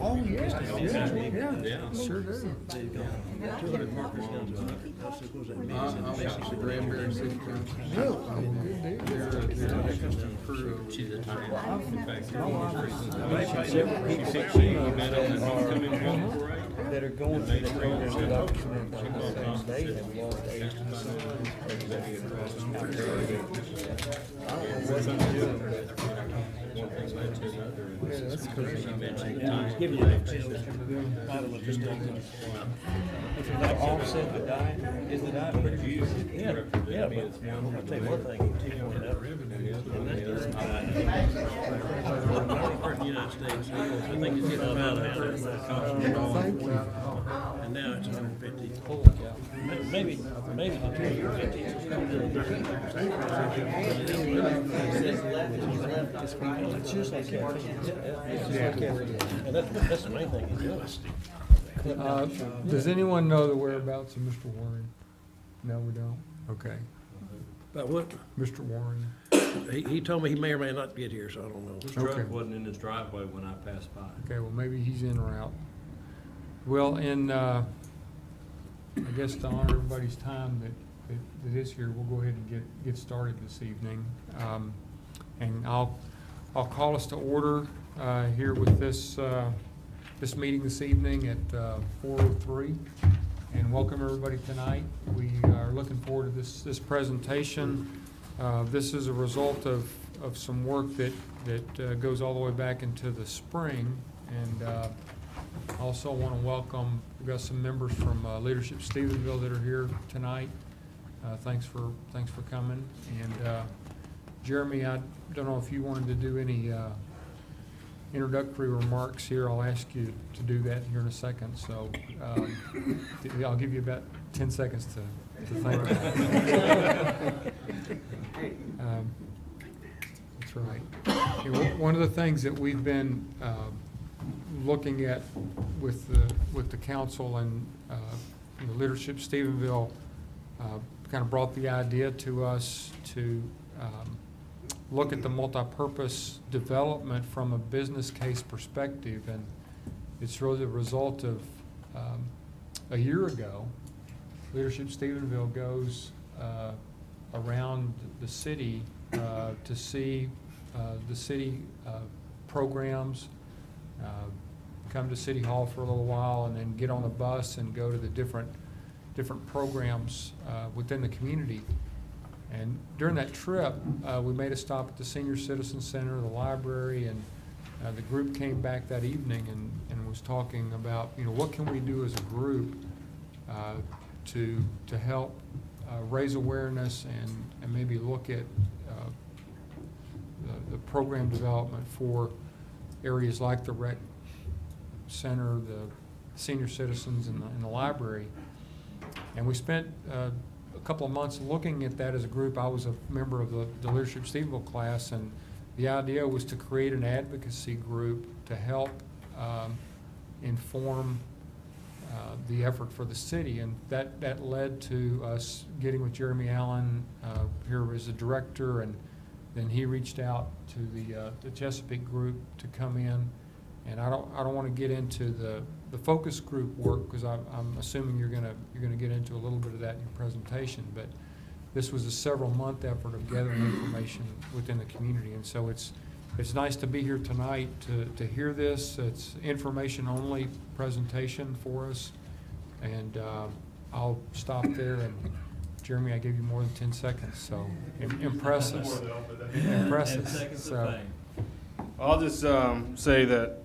Oh, yeah, sure do. I'll have the Granbury City Council. She's a tiny. That are going through the program document on the same day have lost 8 sons. I don't know what he's doing, That's crazy. give you that chance to battle of just if you're not offset the diet, is the diet pretty good? Yeah, but I'll tell you one thing, you point up. United States, I think it's getting about Thank you. and now it's 150. Maybe the 250 is It's just like caffeine. It's just like caffeine. And that's the main thing, is Does anyone know the whereabouts of Mr. Warren? No, we don't. Okay. But what, Mr. Warren. he told me he may or may not get here, so I don't know. His Okay. truck wasn't in his driveway when I passed by. Okay, well, maybe he's in or out. Well, I guess to honor everybody's time that is here, we'll go ahead and get started this evening. And I'll call us to order here with this meeting this evening at 4:03. And welcome everybody tonight. We are looking forward to this presentation. This is a result of some work that goes all the way back into the spring. And I also want to welcome, we've got some members from Leadership Stephenville that are here tonight. Thanks for coming. And Jeremy, I don't know if you wanted to do any introductory remarks here. I'll ask you to do that here in a second. So I'll give you about 10 seconds to think about it. That's right. You know, one of the things that we've been looking at with the council and the Leadership Stephenville kind of brought the idea to us to look at the multipurpose development from a business case perspective, and it's really the result of a year ago. Leadership Stephenville goes around the city to see the city programs, come to City Hall for a little while, and then get on a bus and go to the different programs within the community. And during that trip, we made a stop at the Senior Citizen Center, the library, and the group came back that evening and was talking about, what can we do as a group to help raise awareness and maybe look at the program development for areas like the rec center, the senior citizens, and the library. And we spent a couple of months looking at that as a group. I was a member of the Leadership Stephenville class, and the idea was to create an advocacy group to help inform the effort for the city. And that led to us getting with Jeremy Allen here as a director, and then he reached out to the Chesapeake group to come in. And I don't want to get into the focus group work, because I'm assuming you're gonna get into a little bit of that in your presentation. But this was a several-month effort of gathering information within the community, and so it's nice to be here tonight to hear this. It's information-only presentation for us, and I'll stop there. And Jeremy, I gave you more than 10 seconds, so impress us. Impress us. So. I'll just say that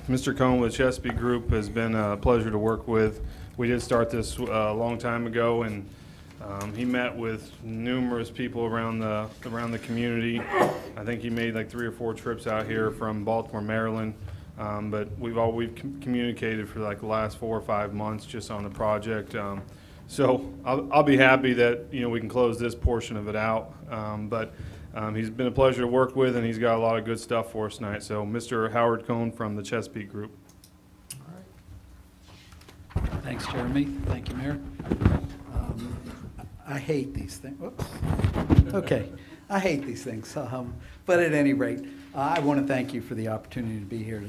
Mr. Cohn with Chesapeake Group has been a pleasure to work with. We did start this a long time ago, and he met with numerous people around the community. I think he made like 3 or 4 trips out here from Baltimore, Maryland. But we've communicated for like the last 4 or 5 months just on the project. So I'll be happy that we can close this portion of it out. But he's been a pleasure to work with, and he's got a lot of good stuff for us tonight. So Mr. Howard Cohn from the Chesapeake Group. All right. Thanks, Jeremy. Thank you, Mayor. I hate these things. Whoops. Okay. I hate these things. But at any rate, I want to thank you for the opportunity to be here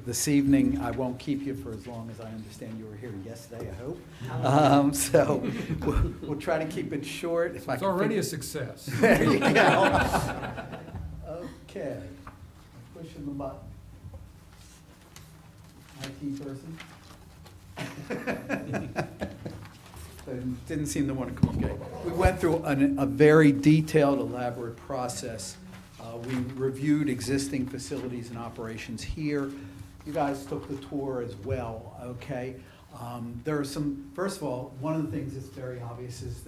this evening. I won't keep you for as long as I understand you were here yesterday, I hope. So we'll try to keep it short. If I It's can already a figure- success. There you go. Okay, pushing the button. IT person? Didn't seem to want to communicate. We went through a very detailed, elaborate process. We reviewed existing facilities and operations here. You guys took the tour as well, okay? There are some, first of all, one of the things that's very obvious is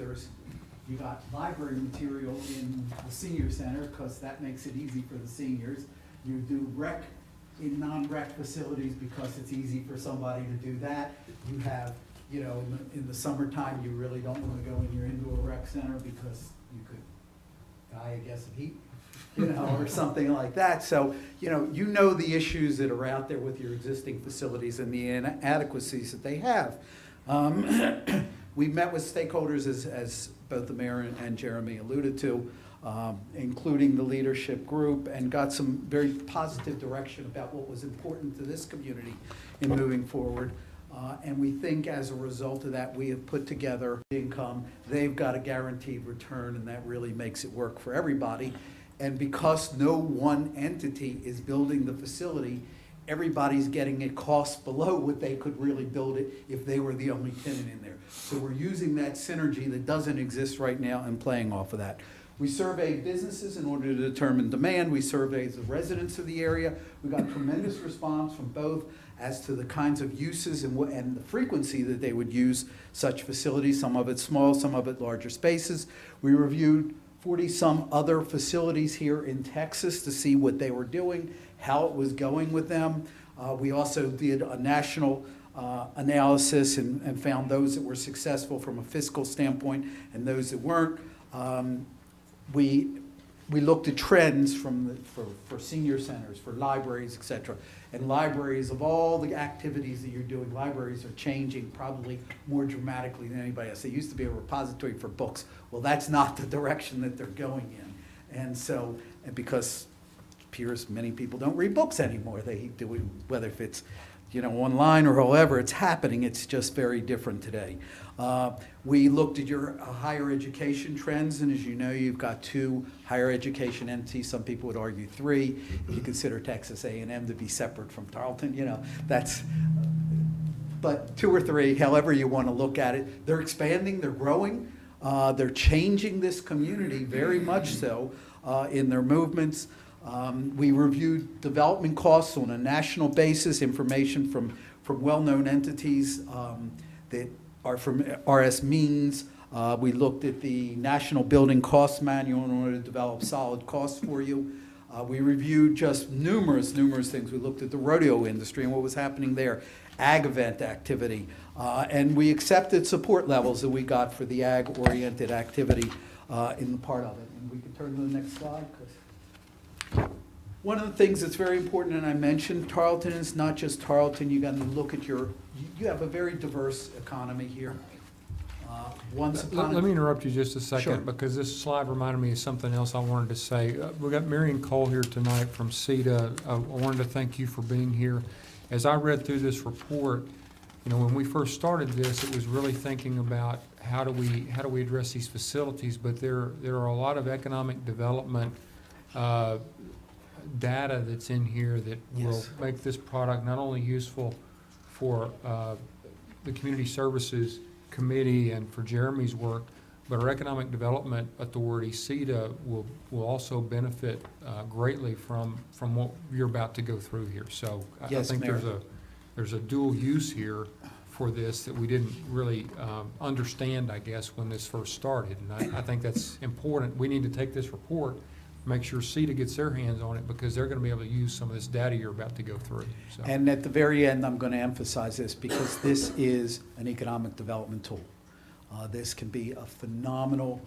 you got library material in the senior center, because that makes it easy for the seniors. You do rec in non-rec facilities because it's easy for somebody to do that. You have, you know, in the summertime, you really don't want to go in your indoor rec center because you could die, I guess, of heat, you know, or something like that. So, you know the issues that are out there with your existing facilities and the inadequacies that they have. We met with stakeholders, as both the mayor and Jeremy alluded to, including the leadership group, and got some very positive direction about what was important to this community in moving forward. And we think as a result of that, we have put together income. They've got a guaranteed return, and that really makes it work for everybody. And because no one entity is building the facility, everybody's getting a cost below what they could really build it if they were the only tenant in there. So we're using that synergy that doesn't exist right now and playing off of that. We surveyed businesses in order to determine demand. We surveyed the residents of the area. We got tremendous response from both as to the kinds of uses and the frequency that they would use such facilities, some of it small, some of it larger spaces. We reviewed 40-some other facilities here in Texas to see what they were doing, how it was going with them. We also did a national analysis and found those that were successful from a fiscal standpoint and those that weren't. We looked at trends for senior centers, for libraries, et cetera. And libraries, of all the activities that you're doing, libraries are changing probably more dramatically than anybody else. They used to be a repository for books. Well, that's not the direction that they're going in. And so, and because it appears many people don't read books anymore. They do, whether if it's, you know, online or however it's happening, it's just very different today. We looked at your higher education trends, and as you know, you've got 2 higher education entities. Some people would argue 3. If you consider Texas A&M to be separate from Tarleton, you know, that's, but 2 or 3, however you want to look at it. They're expanding, they're growing, they're changing this community very much so in their movements. We reviewed development costs on a national basis, information from well-known entities that are from RS Means. We looked at the National Building Cost Manual in order to develop solid costs for you. We reviewed just numerous things. We looked at the rodeo industry and what was happening there, ag event activity, and we accepted support levels that we got for the ag-oriented activity in the part of it. And we can turn to the next slide. One of the things that's very important, and I mentioned Tarleton is not just Tarleton. You got to look at you have a very diverse economy here. Let me interrupt you just a second, Sure. because this slide reminded me of something else I wanted to say. We got Marion Cole here tonight from CETA. I wanted to thank you for being here. As I read through this report, you know, when we first started this, it was really thinking about how do we address these facilities, but there are a lot of economic development data that's in here that will Yes. make this product not only useful for the Community Services Committee and for Jeremy's work, but our Economic Development Authority, CETA, will also benefit greatly from what you're about to go through here. So I Yes, think Mayor. there's a dual use here for this that we didn't really understand, I guess, when this first started. And I think that's important. We need to take this report, make sure CETA gets their hands on it, because they're going to be able to use some of this data you're about to go through. So. And at the very end, I'm going to emphasize this because this is an economic development tool. This can be a phenomenal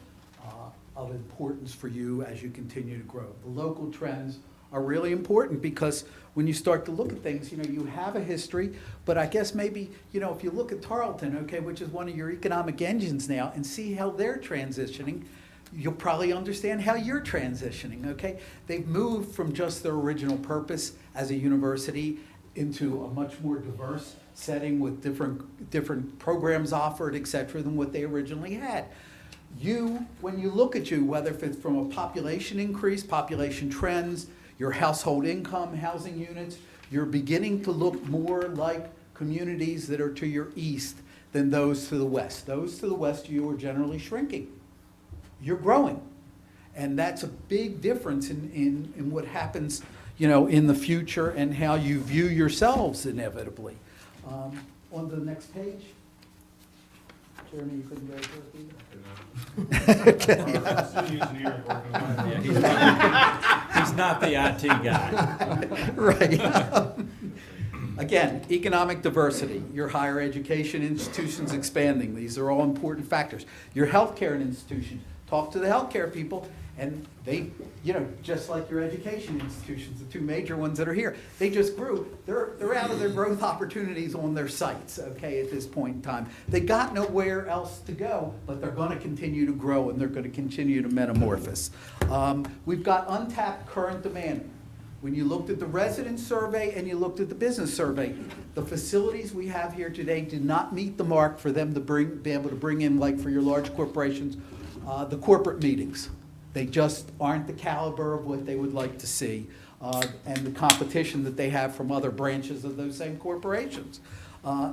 of importance for you as you continue to grow. The local trends are really important because when you start to look at things, you know, you have a history, but I guess maybe, you know, if you look at Tarleton, okay, which is one of your economic engines now, and see how they're transitioning, you'll probably understand how you're transitioning, okay? They've moved from just their original purpose as a university into a much more diverse setting with different programs offered, et cetera, than what they originally had. When you look at whether if it's from a population increase, population trends, your household income, housing units, you're beginning to look more like communities that are to your east than those to the west. Those to the west, you are generally shrinking. You're growing. And that's a big difference in what happens, in the future and how you view yourselves inevitably. On to the next page. Jeremy, you couldn't go He's not the IT guy. Right. Again, economic diversity, your higher education institutions expanding. These are all important factors. Your healthcare institution, talk to the healthcare people, and they, just like your education institutions, the two major ones that are here, they just grew. They're out of their growth opportunities on their sites, okay, at this point in time. They got nowhere else to go, but they're going to continue to grow and they're going to continue to metamorphose. We've got untapped current demand. When you looked at the resident survey and you looked at the business survey, the facilities we have here today do not meet the mark for them to be able to bring in, like for your large corporations, the corporate meetings. They just aren't the caliber of what they would like to see, and the competition that they have from other branches of those same corporations.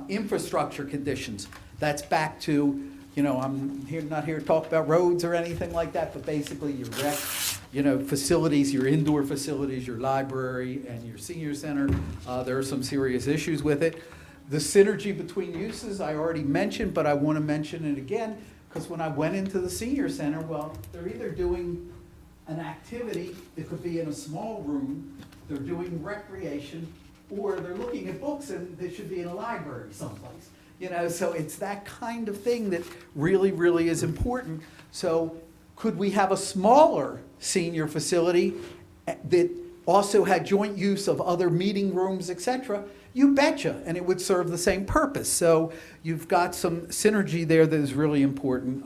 Infrastructure conditions, that's back to, I'm not here to talk about roads or anything like that, but basically your rec, facilities, your indoor facilities, your library and your senior center, there are some serious issues with it. The synergy between uses, I already mentioned, but I want to mention it again, because when I went into the senior center, well, they're either doing an activity that could be in a small room, they're doing recreation, or they're looking at books and they should be in a library someplace. So it's that kind of thing that really, really is important. So could we have a smaller senior facility that also had joint use of other meeting rooms, et cetera? You betcha, and it would serve the same purpose. So you've got some synergy there that is really important.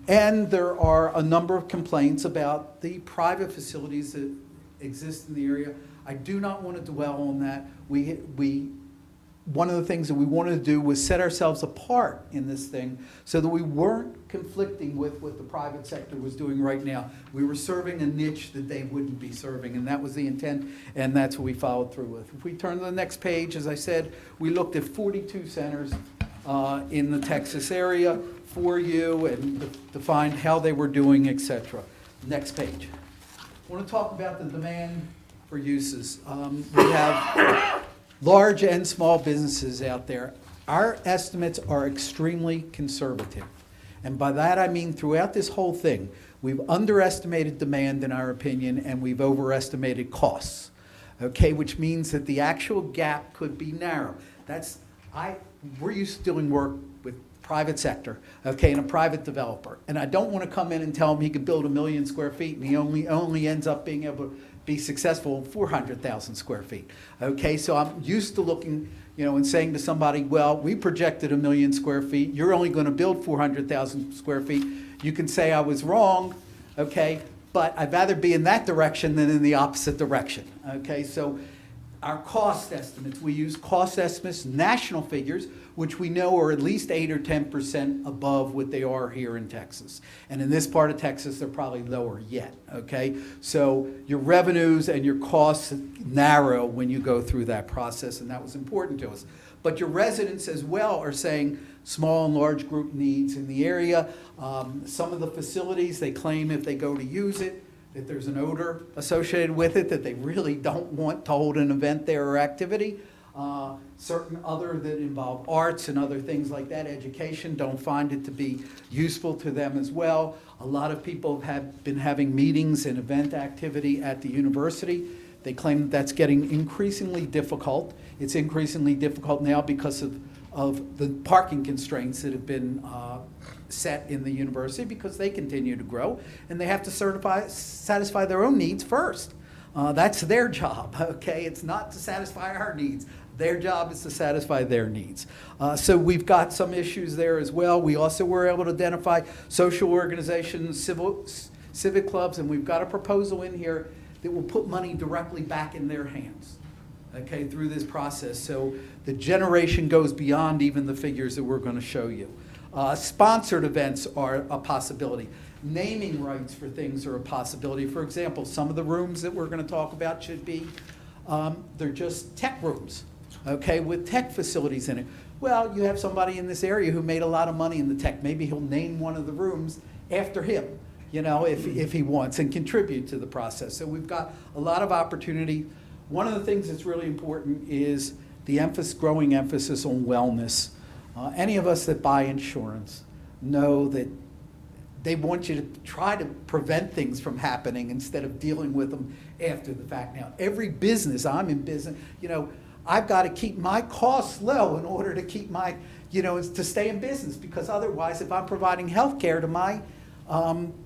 And there are a number of complaints about the private facilities that exist in the area. I do not want to dwell on that. One of the things that we wanted to do was set ourselves apart in this thing so that we weren't conflicting with what the private sector was doing right now. We were serving a niche that they wouldn't be serving, and that was the intent, and that's what we followed through with. If we turn to the next page, as I said, we looked at 42 centers in the Texas area for you and defined how they were doing, et cetera. Next page. I want to talk about the demand for uses. We have large and small businesses out there. Our estimates are extremely conservative. And by that I mean throughout this whole thing, we've underestimated demand in our opinion, and we've overestimated costs. Okay, which means that the actual gap could be narrow. We're used to doing work with private sector, okay, and a private developer. And I don't want to come in and tell him he could build 1 million square feet and he only ends up being able to be successful in 400,000 square feet. Okay, so I'm used to looking, and saying to somebody, well, we projected 1 million square feet. You're only going to build 400,000 square feet. You can say I was wrong, okay, but I'd rather be in that direction than in the opposite direction. Okay, so our cost estimates, we use cost estimates, national figures, which we know are at least 8 or 10% above what they are here in Texas. And in this part of Texas, they're probably lower yet, okay? So your revenues and your costs narrow when you go through that process, and that was important to us. But your residents as well are saying small and large group needs in the area. Some of the facilities, they claim if they go to use it, that there's an odor associated with it, that they really don't want to hold an event there or activity. Certain other that involve arts and other things like that, education, don't find it to be useful to them as well. A lot of people have been having meetings and event activity at the university. They claim that that's getting increasingly difficult. It's increasingly difficult now because of the parking constraints that have been set in the university, because they continue to grow and they have to satisfy their own needs first. That's their job, okay? It's not to satisfy our needs. Their job is to satisfy their needs. So we've got some issues there as well. We also were able to identify social organizations, civic clubs, and we've got a proposal in here that will put money directly back in their hands, okay, through this process. So the generation goes beyond even the figures that we're going to show you. Sponsored events are a possibility. Naming rights for things are a possibility. For example, some of the rooms that we're going to talk about should be, they're just tech rooms, okay, with tech facilities in it. Well, you have somebody in this area who made a lot of money in the tech. Maybe he'll name one of the rooms after him, you know, if he wants, and contribute to the process. So we've got a lot of opportunity. One of the things that's really important is the growing emphasis on wellness. Any of us that buy insurance know that they want you to try to prevent things from happening instead of dealing with them after the fact. Now, every business, I'm in business, you know, I've got to keep my costs low in order to keep my, you know, to stay in business, because otherwise, if I'm providing health care to my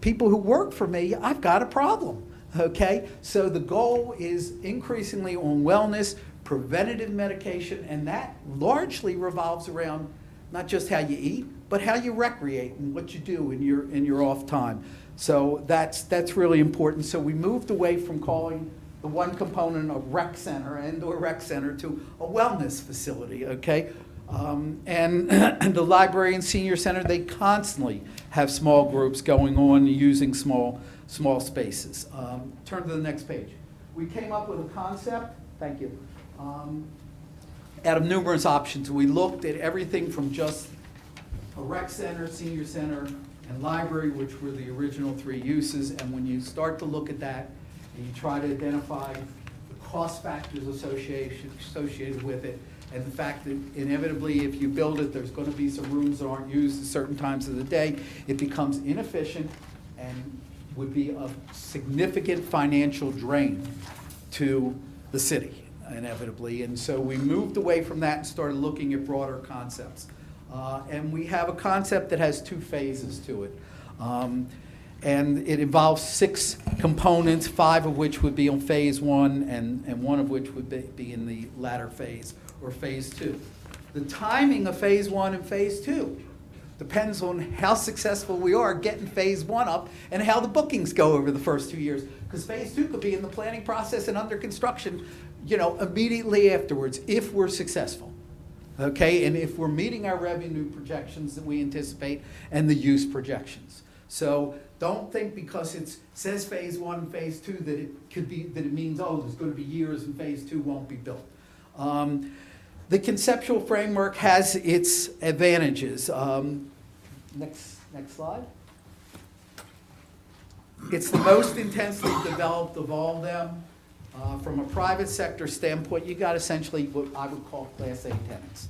people who work for me, I've got a problem, okay? So the goal is increasingly on wellness, preventative medication, and that largely revolves around not just how you eat, but how you recreate and what you do in your off time. So that's really important. So we moved away from calling the one component a rec center, indoor rec center, to a wellness facility, okay? And the library and senior center, they constantly have small groups going on using small spaces. Turn to the next page. We came up with a concept, thank you, out of numerous options. We looked at everything from just a rec center, senior center, and library, which were the original three uses. And when you start to look at that, and you try to identify the cost factors associated with it, and the fact that inevitably, if you build it, there's going to be some rooms that aren't used at certain times of the day, it becomes inefficient and would be a significant financial drain to the city, inevitably. And so we moved away from that and started looking at broader concepts. And we have a concept that has two phases to it. And it involves 6 components, 5 of which would be on phase 1, and 1 of which would be in the latter phase, or phase 2. The timing of phase 1 and phase 2 depends on how successful we are getting phase 1 up and how the bookings go over the first 2 years. Because phase 2 could be in the planning process and under construction, you know, immediately afterwards, if we're successful. Okay, and if we're meeting our revenue projections that we anticipate and the use projections. So don't think because it says phase 1, phase 2 that it means, oh, there's going to be years and phase 2 won't be built. The conceptual framework has its advantages. Next slide. It's the most intensely developed of all of them. From a private sector standpoint, you got essentially what I would call Class A tenants.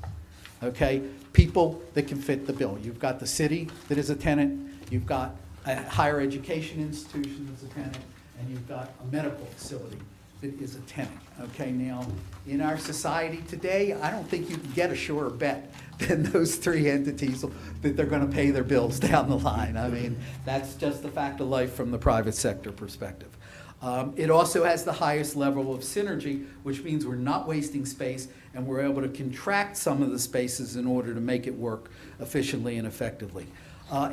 Okay, people that can fit the bill. You've got the city that is a tenant, you've got a higher education institution that's a tenant, and you've got a medical facility that is a tenant. Okay, now in our society today, I don't think you can get a surer bet than those 3 entities that they're going to pay their bills down the line. I mean, that's just the fact of life from the private sector perspective. It also has the highest level of synergy, which means we're not wasting space and we're able to contract some of the spaces in order to make it work efficiently and effectively.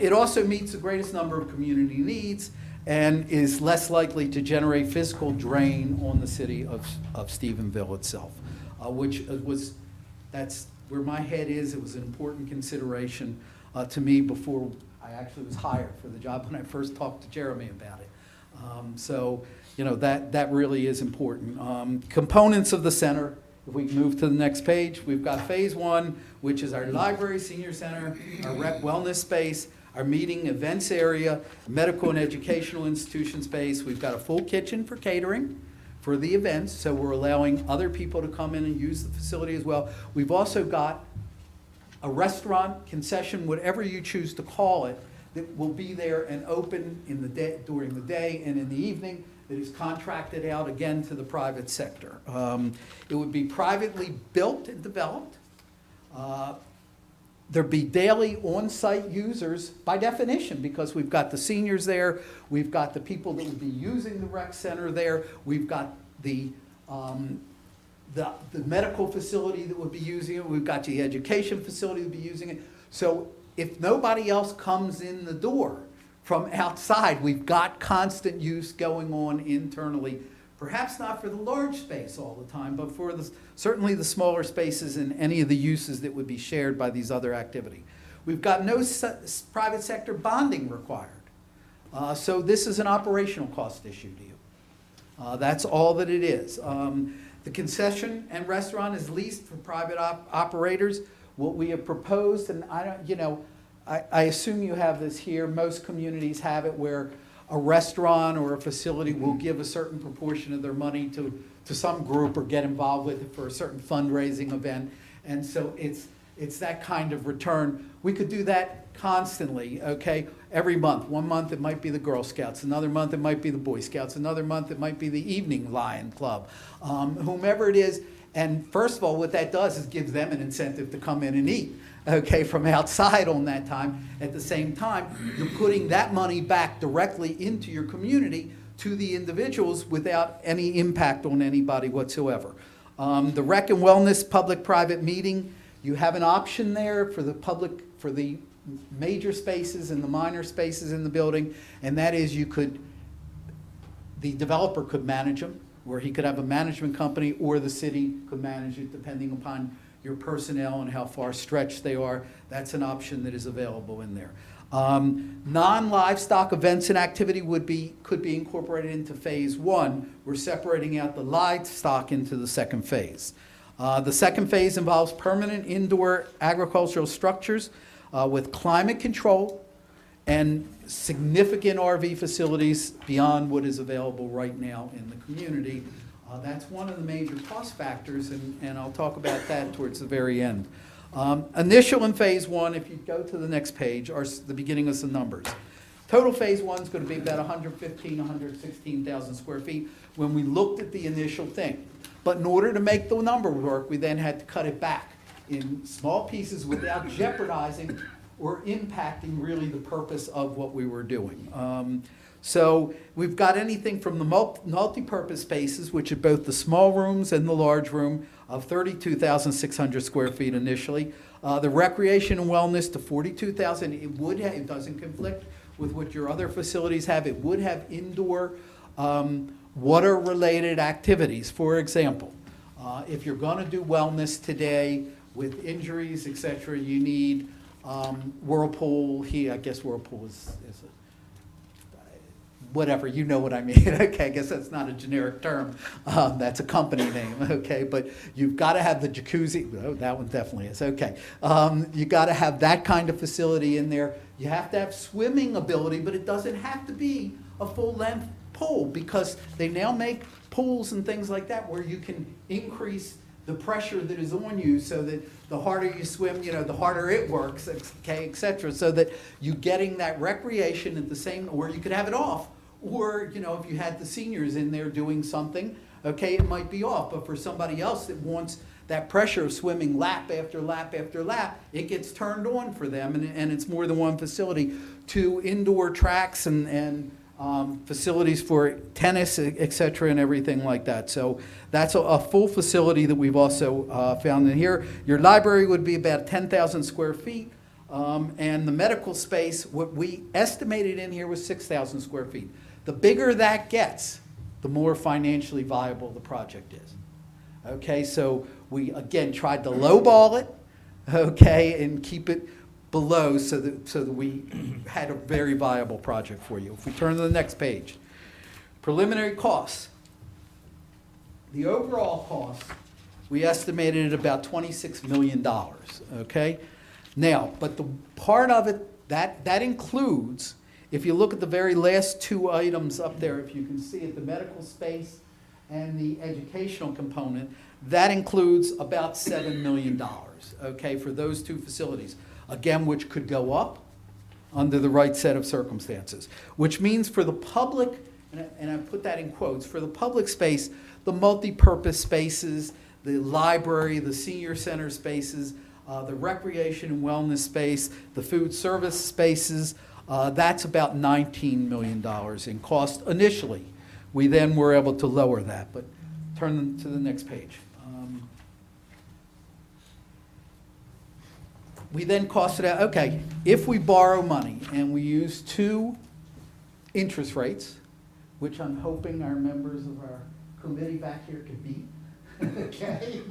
It also meets the greatest number of community needs and is less likely to generate physical drain on the city of Stephenville itself, that's where my head is. It was an important consideration to me before I actually was hired for the job, when I first talked to Jeremy about it. So, you know, that really is important. Components of the center, if we can move to the next page, we've got phase 1, which is our library, senior center, our rec wellness space, our meeting events area, medical and educational institution space. We've got a full kitchen for catering for the events, so we're allowing other people to come in and use the facility as well. We've also got a restaurant, concession, whatever you choose to call it, that will be there and open in the day, during the day and in the evening, that is contracted out again to the private sector. It would be privately built and developed. there'd be daily on-site users by definition, because we've got the seniors there, we've got the people that would be using the rec center there, we've got the medical facility that would be using it, we've got the education facility that would be using it. So if nobody else comes in the door from outside, we've got constant use going on internally. Perhaps not for the large space all the time, but for certainly the smaller spaces and any of the uses that would be shared by these other activity. We've got no private sector bonding required. So this is an operational cost issue to you. That's all that it is. The concession and restaurant is leased for private operators. What we have proposed, and I assume you have this here, most communities have it where a restaurant or a facility will give a certain proportion of their money to some group or get involved with it for a certain fundraising event. And so it's that kind of return. We could do that constantly, okay? Every month. One month it might be the Girl Scouts, another month it might be the Boy Scouts, another month it might be the Evening Lion Club, whomever it is. And first of all, what that does is gives them an incentive to come in and eat, okay, from outside on that time. At the same time, you're putting that money back directly into your community to the individuals without any impact on anybody whatsoever. The rec and wellness public-private meeting, you have an option there for the public, for the major spaces and the minor spaces in the building, and that is the developer could manage them, where he could have a management company, or the city could manage it depending upon your personnel and how far stretched they are. That's an option that is available in there. Non-livestock events and activity could be incorporated into phase one. We're separating out the livestock into the second phase. The second phase involves permanent indoor agricultural structures with climate control and significant RV facilities beyond what is available right now in the community. That's one of the major cost factors, and I'll talk about that towards the very end. Initial in phase one, if you go to the next page, are the beginning of some numbers. Total phase one is going to be about 116,000 square feet when we looked at the initial thing. But in order to make the number work, we then had to cut it back in small pieces without jeopardizing or impacting really the purpose of what we were doing. So we've got anything from the multi-purpose spaces, which are both the small rooms and the large room, of 32,600 square feet initially. The recreation and wellness to 42,000. It doesn't conflict with what your other facilities have. It would have indoor water-related activities. For example, if you're going to do wellness today with injuries, etc., you need Whirlpool. I guess Whirlpool is whatever, you know what I mean. Okay, I guess that's not a generic term. That's a company name, okay? But you've got to have the jacuzzi. Oh, that one definitely is, okay. You got to have that kind of facility in there. You have to have swimming ability, but it doesn't have to be a full-length pool, because they now make pools and things like that where you can increase the pressure that is on you, so that the harder you swim, the harder it works, okay, et cetera, so that you're getting that recreation at the same, or you could have it off. Or, if you had the seniors in there doing something, okay, it might be off. But for somebody else that wants that pressure of swimming lap after lap after lap, it gets turned on for them, and it's more than one facility. To indoor tracks and facilities for tennis, et cetera, and everything like that. So that's a full facility that we've also found in here. Your library would be about 10,000 square feet. And the medical space, what we estimated in here was 6,000 square feet. The bigger that gets, the more financially viable the project is. Okay, so we, again, tried to lowball it, okay, and keep it below so that we had a very viable project for you. If we turn to the next page, preliminary costs. The overall cost, we estimated at about $26 million, okay? Now, but the part of it, that includes, if you look at the very last two items up there, if you can see it, the medical space and the educational component, that includes about $7 million, okay, for those two facilities. Again, which could go up under the right set of circumstances. Which means for the public, and I put that in quotes, for the public space, the multi-purpose spaces, the library, the senior center spaces, The recreation and wellness space, the food service spaces, that's about $19 million in cost initially. We then were able to lower that, but turn to the next page. We then costed out, okay, if we borrow money and we use 2 interest rates, which I'm hoping our members of our committee back here can beat, okay?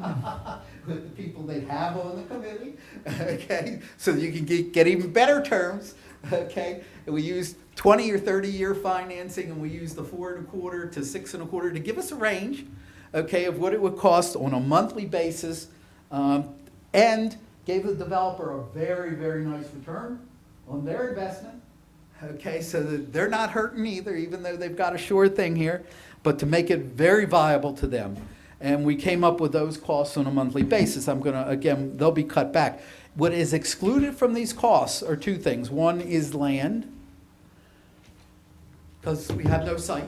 With the people they have on the committee, okay? So you can get even better terms, okay? And we use 20 or 30-year financing, and we use the 4.25 to 6.25 to give us a range, okay, of what it would cost on a monthly basis, and gave the developer a very, very nice return on their investment. Okay, so that they're not hurting either, even though they've got a sure thing here, but to make it very viable to them. And we came up with those costs on a monthly basis. I'm gonna, again, they'll be cut back. What is excluded from these costs are 2 things. One is land, because we have no site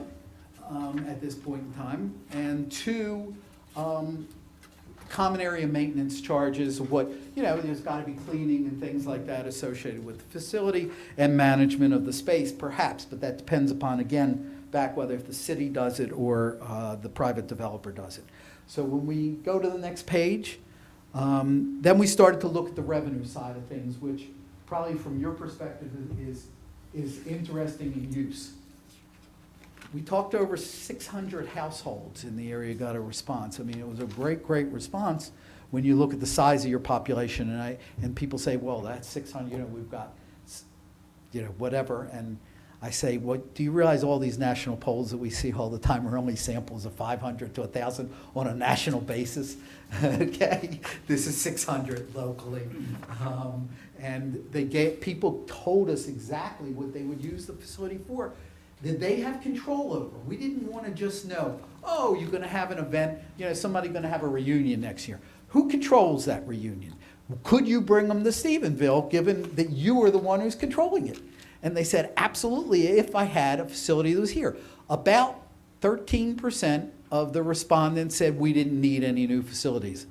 at this point in time. And 2, common area maintenance charges, what, there's got to be cleaning and things like that associated with the facility and management of the space, perhaps, but that depends upon, again, back whether if the city does it or the private developer does it. So when we go to the next page, then we started to look at the revenue side of things, which probably from your perspective is interesting in use. We talked to over 600 households in the area, got a response. I mean, it was a great, great response when you look at the size of your population. And people say, well, that's 600, we've got, whatever. And I say, well, do you realize all these national polls that we see all the time are only samples of 500 to 1,000 on a national basis? Okay, this is 600 locally. And people told us exactly what they would use the facility for, that they have control over. We didn't want to just know, oh, you're going to have an event, somebody's going to have a reunion next year. Who controls that reunion? Could you bring them to Stephenville, given that you are the one who's controlling it? And they said, absolutely, if I had a facility that was here. About 13% of the respondents said we didn't need any new facilities.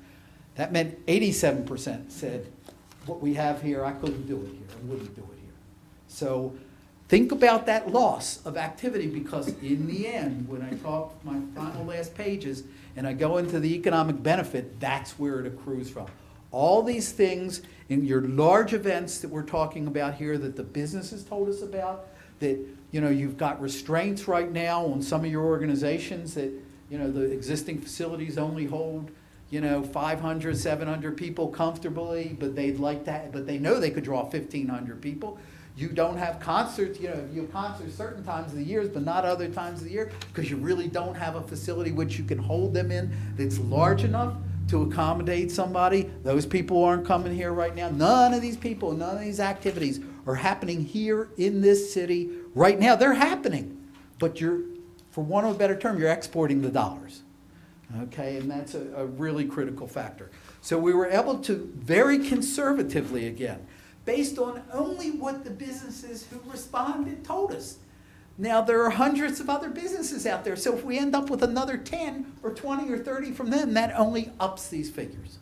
That meant 87% said, what we have here, I couldn't do it here, I wouldn't do it here. So think about that loss of activity, because in the end, when I talk my final last pages and I go into the economic benefit, that's where it accrues from. All these things in your large events that we're talking about here that the businesses told us about, that you've got restraints right now on some of your organizations that the existing facilities only hold 500, 700 people comfortably, but they'd like that, but they know they could draw 1,500 people. You don't have concerts, you have concerts certain times of the year, but not other times of the year, because you really don't have a facility which you can hold them in that's large enough to accommodate somebody. Those people aren't coming here right now. None of these people, none of these activities are happening here in this city right now. They're happening, but for want of a better term, you're exporting the dollars. Okay, and that's a really critical factor. So we were able to, very conservatively again, based on only what the businesses who responded told us. Now, there are hundreds of other businesses out there, so if we end up with another 10 or 20 or 30 from them, that only ups these figures.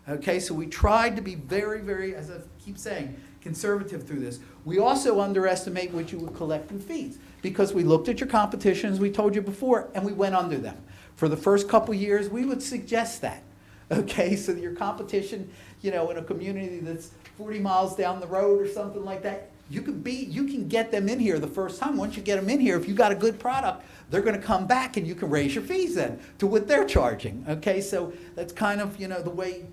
Okay, so we tried to be very, very, as I keep saying, conservative through this. We also underestimate what you would collect in fees, because we looked at your competition, as we told you before, and we went under them. For the first couple years, we would suggest that. Okay, so your competition, in a community that's 40 miles down the road or something like that, you can get them in here the first time. Once you get them in here, if you got a good product, they're going to come back and you can raise your fees then to what they're charging. Okay, so that's kind of, the way,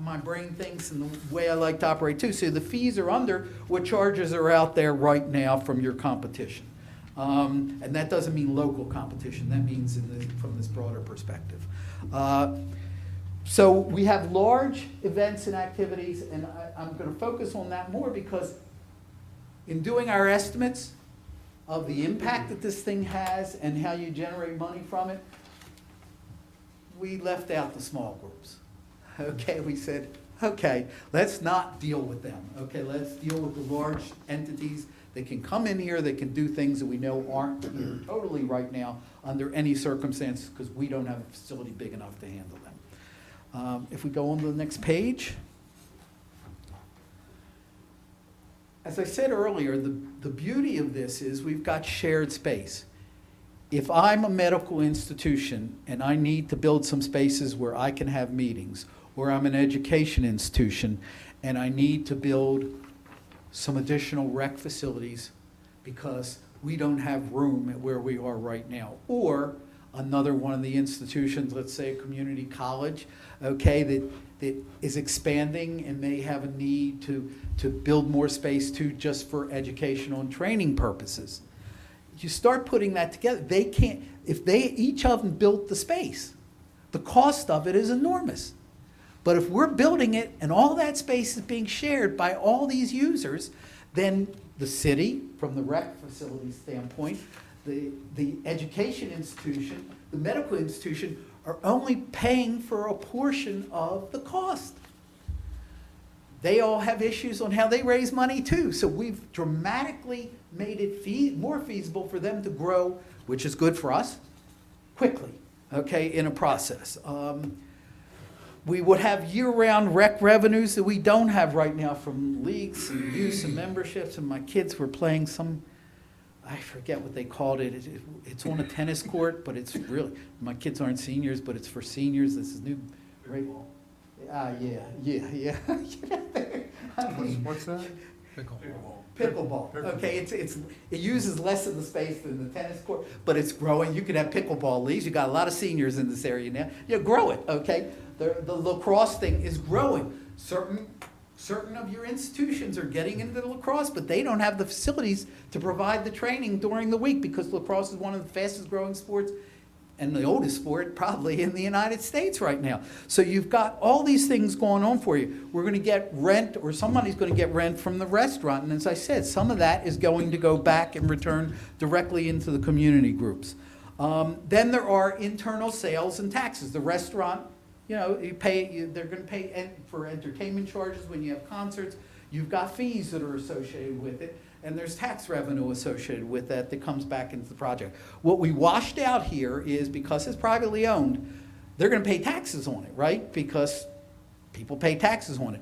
my brain thinks and the way I like to operate too. So the fees are under what charges are out there right now from your competition. And that doesn't mean local competition. That means from this broader perspective. So we have large events and activities, and I'm going to focus on that more because in doing our estimates of the impact that this thing has and how you generate money from it, we left out the small groups. Okay, we said, okay, let's not deal with them. Okay, let's deal with the large entities that can come in here, that can do things that we know aren't here totally right now under any circumstances, because we don't have a facility big enough to handle them. If we go on to the next page. as I said earlier, the beauty of this is we've got shared space. If I'm a medical institution and I need to build some spaces where I can have meetings, or I'm an education institution and I need to build some additional rec facilities because we don't have room at where we are right now, or another one of the institutions, let's say a community college, okay, that is expanding and may have a need to build more space too, just for educational and training purposes. You start putting that together, they can't, if they, each of them built the space, the cost of it is enormous. But if we're building it and all that space is being shared by all these users, then the city, from the rec facility standpoint, the education institution, the medical institution, are only paying for a portion of the cost. They all have issues on how they raise money too. So we've dramatically made it more feasible for them to grow, which is good for us, quickly, okay, in a process. We would have year-round rec revenues that we don't have right now from leagues and use and memberships, and my kids were playing some, I forget what they called it. It's on a tennis court, but it's really, my kids aren't seniors, but it's for seniors. This is new, right? Yeah. I mean, What's that? pickleball. Okay, it uses less of the space than the tennis court, but it's growing. You could have pickleball leagues. You got a lot of seniors in this area now. You grow it. Okay, the lacrosse thing is growing. Certain of your institutions are getting into lacrosse, but they don't have the facilities to provide the training during the week because lacrosse is one of the fastest growing sports and the oldest sport probably in the United States right now. So you've got all these things going on for you. We're going to get rent, or somebody's going to get rent from the restaurant. And as I said, some of that is going to go back and return directly into the community groups. Then there are internal sales and taxes. The restaurant, you know, they're going to pay for entertainment charges when you have concerts. You've got fees that are associated with it. And there's tax revenue associated with that comes back into the project. What we washed out here is, because it's privately owned, they're going to pay taxes on it, right? Because people pay taxes on it.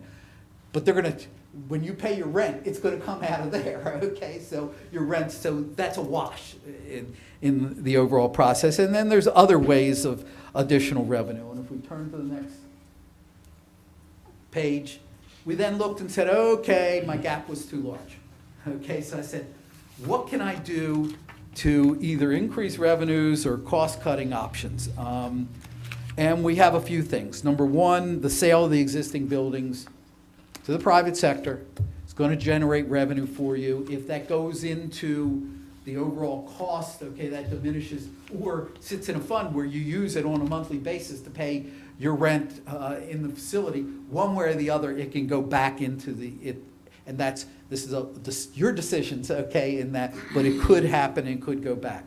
But they're going to, when you pay your rent, it's going to come out of there, okay? So your rent, so that's a wash in the overall process. And then there's other ways of additional revenue. And if we turn to the next page, we then looked and said, okay, my gap was too large. Okay, so I said, what can I do to either increase revenues or cost-cutting options? And we have a few things. Number one, the sale of the existing buildings to the private sector is going to generate revenue for you. If that goes into the overall cost, okay, that diminishes, or sits in a fund where you use it on a monthly basis to pay your rent in the facility, one way or the other, it can go back into and this is your decisions, okay, in that, but it could happen and could go back.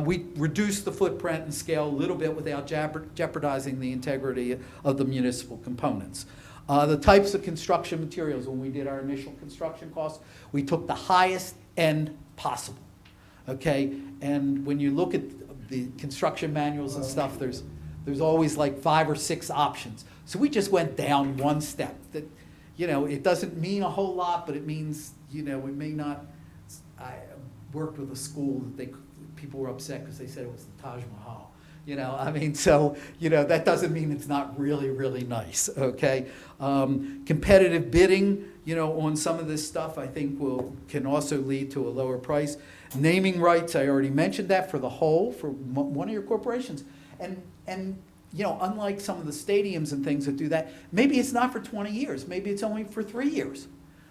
We reduced the footprint and scale a little bit without jeopardizing the integrity of the municipal components. The types of construction materials, when we did our initial construction costs, we took the highest end possible, okay? And when you look at the construction manuals and stuff, there's always like 5 or 6 options. So we just went down one step. That, you know, it doesn't mean a whole lot, but it means, you know, it may not. I worked with a school that people were upset because they said it was the Taj Mahal. You know, I mean, so, you know, that doesn't mean it's not really, really nice, okay? Competitive bidding, you know, on some of this stuff, I think can also lead to a lower price. Naming rights, I already mentioned that for the whole, for one of your corporations. And you know, unlike some of the stadiums and things that do that, maybe it's not for 20 years. Maybe it's only for 3 years,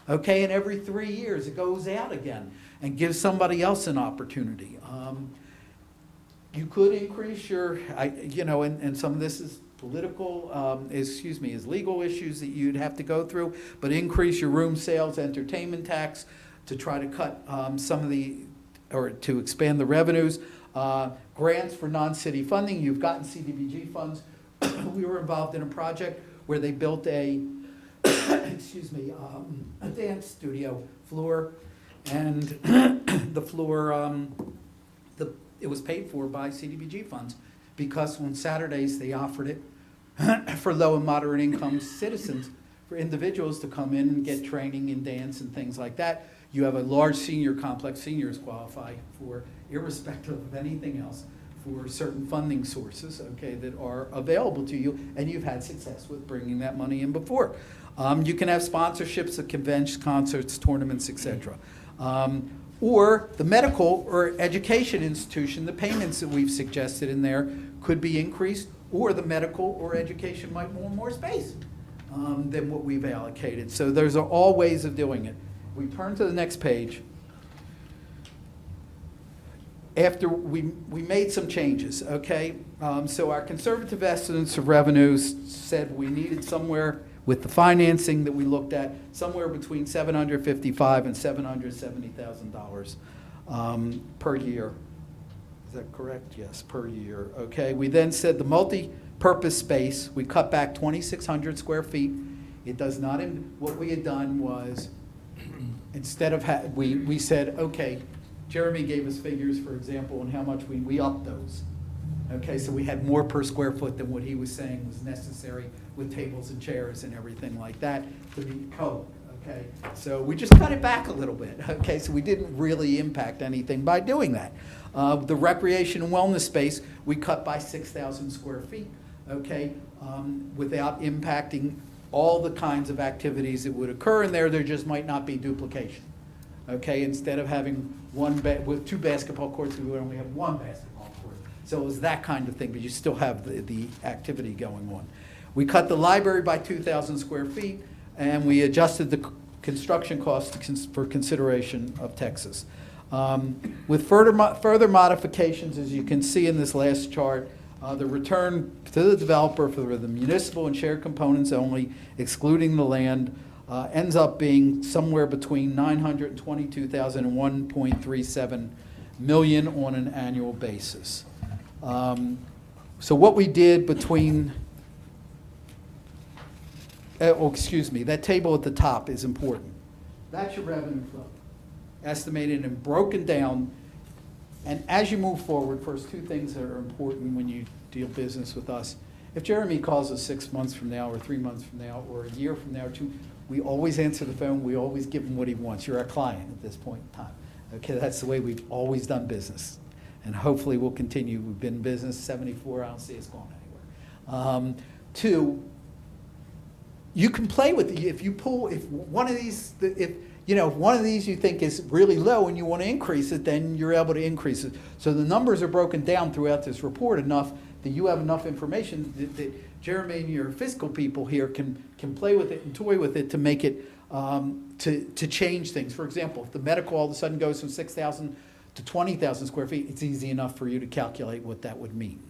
okay? And every 3 years it goes out again and gives somebody else an opportunity. You could increase your, you know, and some of this is political, is legal issues that you'd have to go through, but increase your room sales, entertainment tax to try to cut some of the, or to expand the revenues. Grants for non-city funding. You've gotten CDBG funds. We were involved in a project where they built a dance studio floor, and the floor, it was paid for by CDBG funds because on Saturdays they offered it for low and moderate income citizens, for individuals to come in and get training in dance and things like that. You have a large senior complex, seniors qualify for, irrespective of anything else, for certain funding sources, okay, that are available to you, and you've had success with bringing that money in before. You can have sponsorships of conventions, concerts, tournaments, et cetera. Or the medical or education institution, the payments that we've suggested in there could be increased, or the medical or education might want more space than what we've allocated. So those are all ways of doing it. We turn to the next page. After we made some changes, okay? So our conservative estimates of revenues said we needed somewhere, with the financing that we looked at, somewhere between $755,000 and $770,000 per year. Is that correct? Yes, per year. Okay. We then said the multi-purpose space, we cut back 2,600 square feet. It does not, what we had done was, instead of, we said, okay, Jeremy gave us figures, for example, on how much we upped those. Okay, so we had more per square foot than what he was saying was necessary with tables and chairs and everything like that to meet code, okay? So we just cut it back a little bit, okay? So we didn't really impact anything by doing that. The recreation and wellness space, we cut by 6,000 square feet, okay? Without impacting all the kinds of activities that would occur in there, there just might not be duplication, okay? Instead of having with 2 basketball courts, we would only have 1 basketball court. So it was that kind of thing, but you still have the activity going on. We cut the library by 2,000 square feet, and we adjusted the construction cost for consideration of Texas. With further modifications, as you can see in this last chart, the return to the developer for the municipal and shared components only, excluding the land, ends up being somewhere between $922,000 and $1.37 million on an annual basis. So what we did between, that table at the top is important. That's your revenue flow, estimated and broken down. And as you move forward, first, 2 things that are important when you deal business with us. If Jeremy calls us 6 months from now, or 3 months from now, or a year from now, or 2, we always answer the phone. We always give him what he wants. You're our client at this point in time. Okay, that's the way we've always done business. And hopefully we'll continue. We've been in business 74. I don't see us going anywhere. 2, you can play with it. If one of these you think is really low and you want to increase it, then you're able to increase it. So the numbers are broken down throughout this report enough that you have enough information that Jeremy and your fiscal people here can play with it and toy with it to make it to change things. For example, if the medical all of a sudden goes from 6,000 to 20,000 square feet, it's easy enough for you to calculate what that would mean,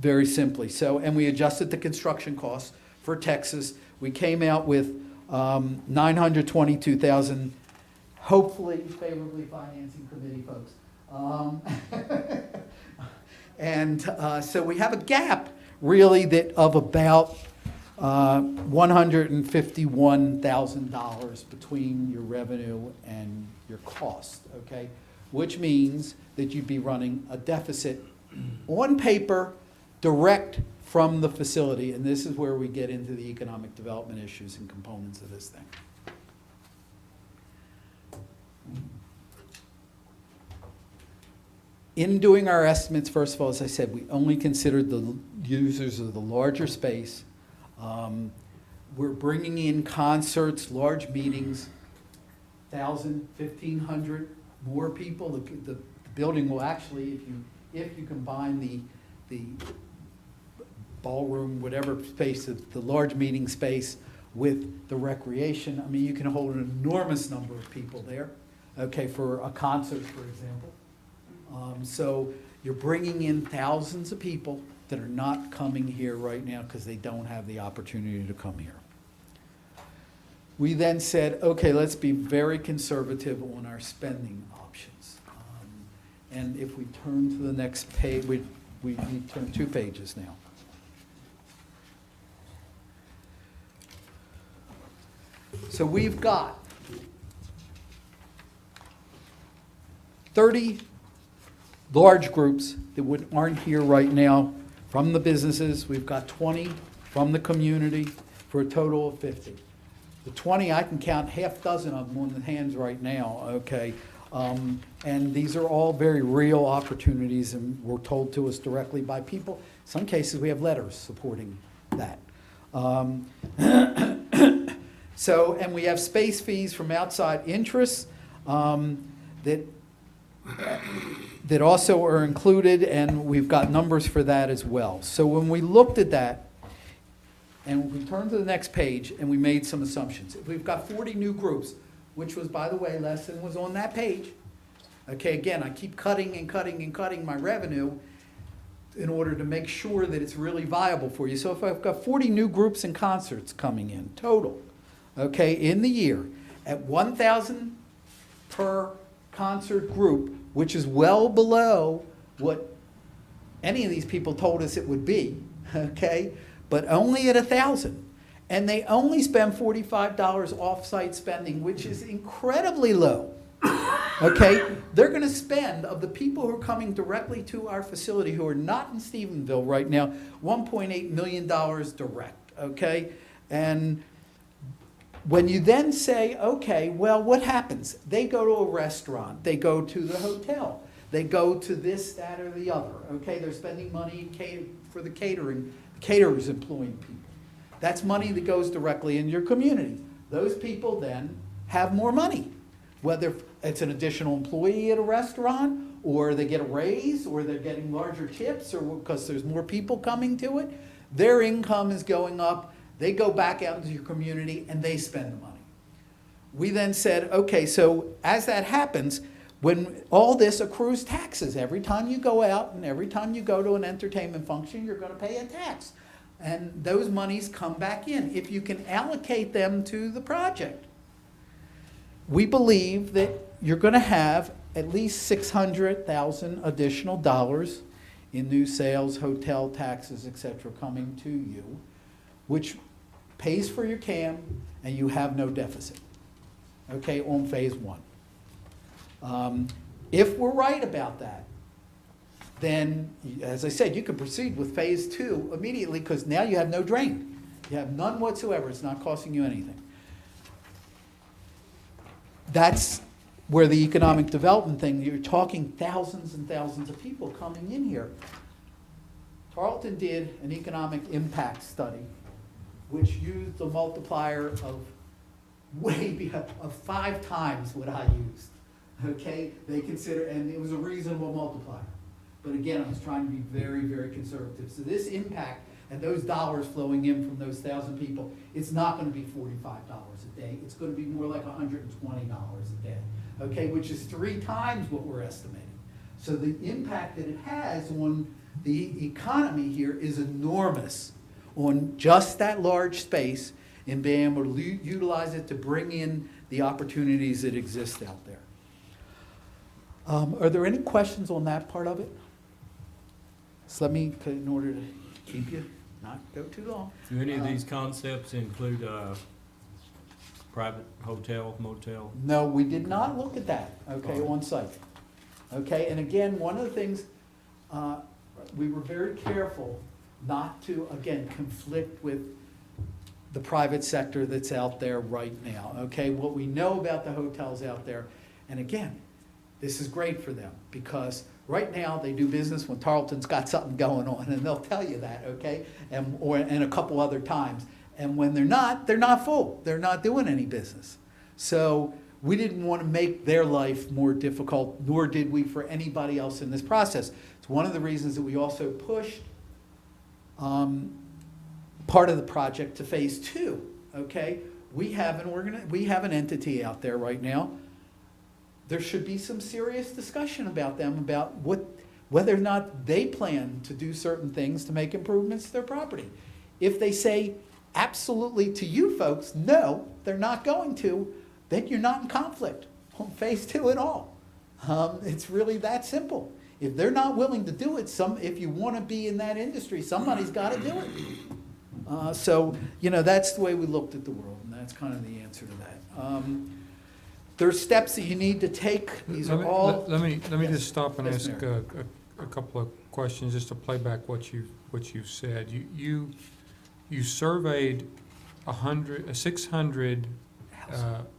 very simply. So, and we adjusted the construction costs for Texas. We came out with $922,000, hopefully favorably financing committee folks. So we have a gap really of about $151,000 between your revenue and your cost, okay? Which means that you'd be running a deficit on paper, direct from the facility, and this is where we get into the economic development issues and components of this thing. In doing our estimates, first of all, as I said, we only considered the users of the larger space. We're bringing in concerts, large meetings, 1,000, 1,500 more people. The building will actually, if you combine the ballroom, whatever space, the large meeting space with the recreation, I mean, you can hold an enormous number of people there, okay, for a concert, for example. So you're bringing in thousands of people that are not coming here right now because they don't have the opportunity to come here. We then said, okay, let's be very conservative on our spending options. And if we turn to the next page, we turn 2 pages now. So we've got 30 large groups that aren't here right now from the businesses. We've got 20 from the community for a total of 50. The 20, I can count half dozen of them on the hands right now, okay? And these are all very real opportunities and were told to us directly by people. Some cases, we have letters supporting that. So, and we have space fees from outside interests that also are included, and we've got numbers for that as well. So when we looked at that, and we turned to the next page, and we made some assumptions. If we've got 40 new groups, which was, by the way, less than was on that page. Okay, again, I keep cutting and cutting and cutting my revenue in order to make sure that it's really viable for you. So if I've got 40 new groups and concerts coming in total, okay, in the year, at $1,000 per concert group, which is well below what any of these people told us it would be, okay, but only at $1,000. And they only spend $45 off-site spending, which is incredibly low. Okay, they're going to spend, of the people who are coming directly to our facility who are not in Stephenville right now, $1.8 million direct, okay? And when you then say, okay, well, what happens? They go to a restaurant, they go to the hotel, they go to this, that, or the other, okay? They're spending money for the catering, caterers employing people. That's money that goes directly in your community. Those people then have more money, whether it's an additional employee at a restaurant, or they get a raise, or they're getting larger tips, or because there's more people coming to it. Their income is going up. They go back out into your community and they spend the money. We then said, okay, so as that happens, when all this accrues taxes, every time you go out and every time you go to an entertainment function, you're going to pay a tax. And those monies come back in if you can allocate them to the project. We believe that you're going to have at least $600,000 additional dollars in new sales, hotel taxes, et cetera, coming to you, which pays for your CAM, and you have no deficit, okay, on phase one. If we're right about that, then, as I said, you can proceed with phase two immediately, because now you have no drain. You have none whatsoever. It's not costing you anything. That's where the economic development thing, you're talking thousands and thousands of people coming in here. Tarleton did an economic impact study, which used a multiplier of of 5 times what I used. Okay, they consider, and it was a reasonable multiplier. But again, I was trying to be very, very conservative. So this impact and those dollars flowing in from those 1,000 people, it's not going to be $45 a day. It's going to be more like $120 a day, okay, which is 3 times what we're estimating. So the impact that it has on the economy here is enormous on just that large space and being able to utilize it to bring in the opportunities that exist out there. Are there any questions on that part of it? So let me, in order to keep you, not go too long. Do any of these concepts include private hotel, motel? No, we did not look at that, okay, on site. Okay, and again, one of the things, we were very careful not to, again, conflict with the private sector that's out there right now, okay? What we know about the hotels out there, and again, this is great for them, because right now they do business when Tarleton's got something going on, and they'll tell you that, okay? And a couple other times. And when they're not full. They're not doing any business. So we didn't want to make their life more difficult, nor did we for anybody else in this process. It's one of the reasons that we also pushed part of the project to phase 2, okay? We have an entity out there right now. There should be some serious discussion about them, about whether or not they plan to do certain things to make improvements to their property. If they say absolutely to you folks, no, they're not going to, then you're not in conflict on phase 2 at all. It's really that simple. If they're not willing to do it, if you want to be in that industry, somebody's got to do it. So, that's the way we looked at the world, and that's kind of the answer to that. There's steps that you need to take. These are all. Let me Yes. just stop and Yes, ask Mayor. a couple of questions, just to play back what you said. You surveyed 600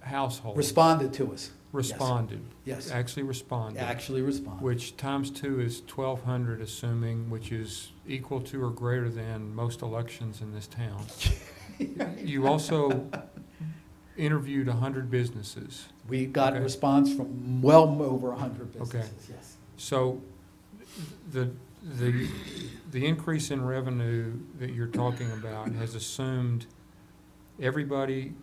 households Responded to us. responded. Yes. Actually responded. Actually responded. Which times 2 is 1,200, assuming, which is equal to or greater than most elections in this town. You also interviewed 100 businesses. We got a Okay. response from well over 100 Okay. businesses, yes. So the, the increase in revenue that you're talking about has assumed everybody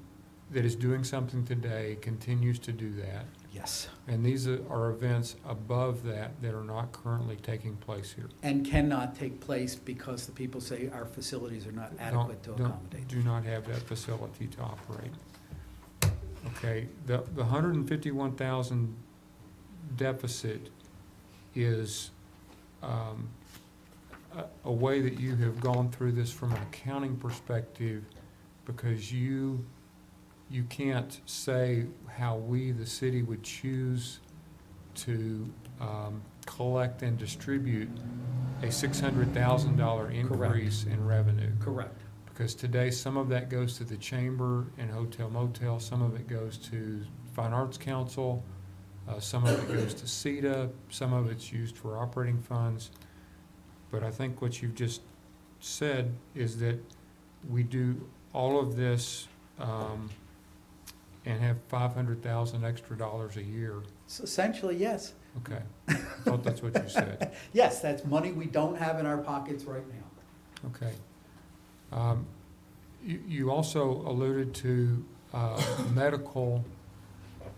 that is doing something today continues to do that. Yes. And these are events above that that are not currently taking place here. And cannot take place because the people say our facilities are not adequate to accommodate. Do not have that facility to operate. Okay, the 151,000 deficit is a way that you have gone through this from an accounting perspective, because you can't say how we, the city, would choose to collect and distribute a $600,000 increase in revenue. Correct. Because today, some of that goes to the chamber and hotel motel, some of it goes to Fine Arts Council, some of it goes to CETA, some of it's used for operating funds. But I think what you've just said is that we do all of this and have 500,000 extra dollars a year. So essentially, yes. Okay, I thought that's what you said. Yes, that's money we don't have in our pockets right now. Okay. You also alluded to medical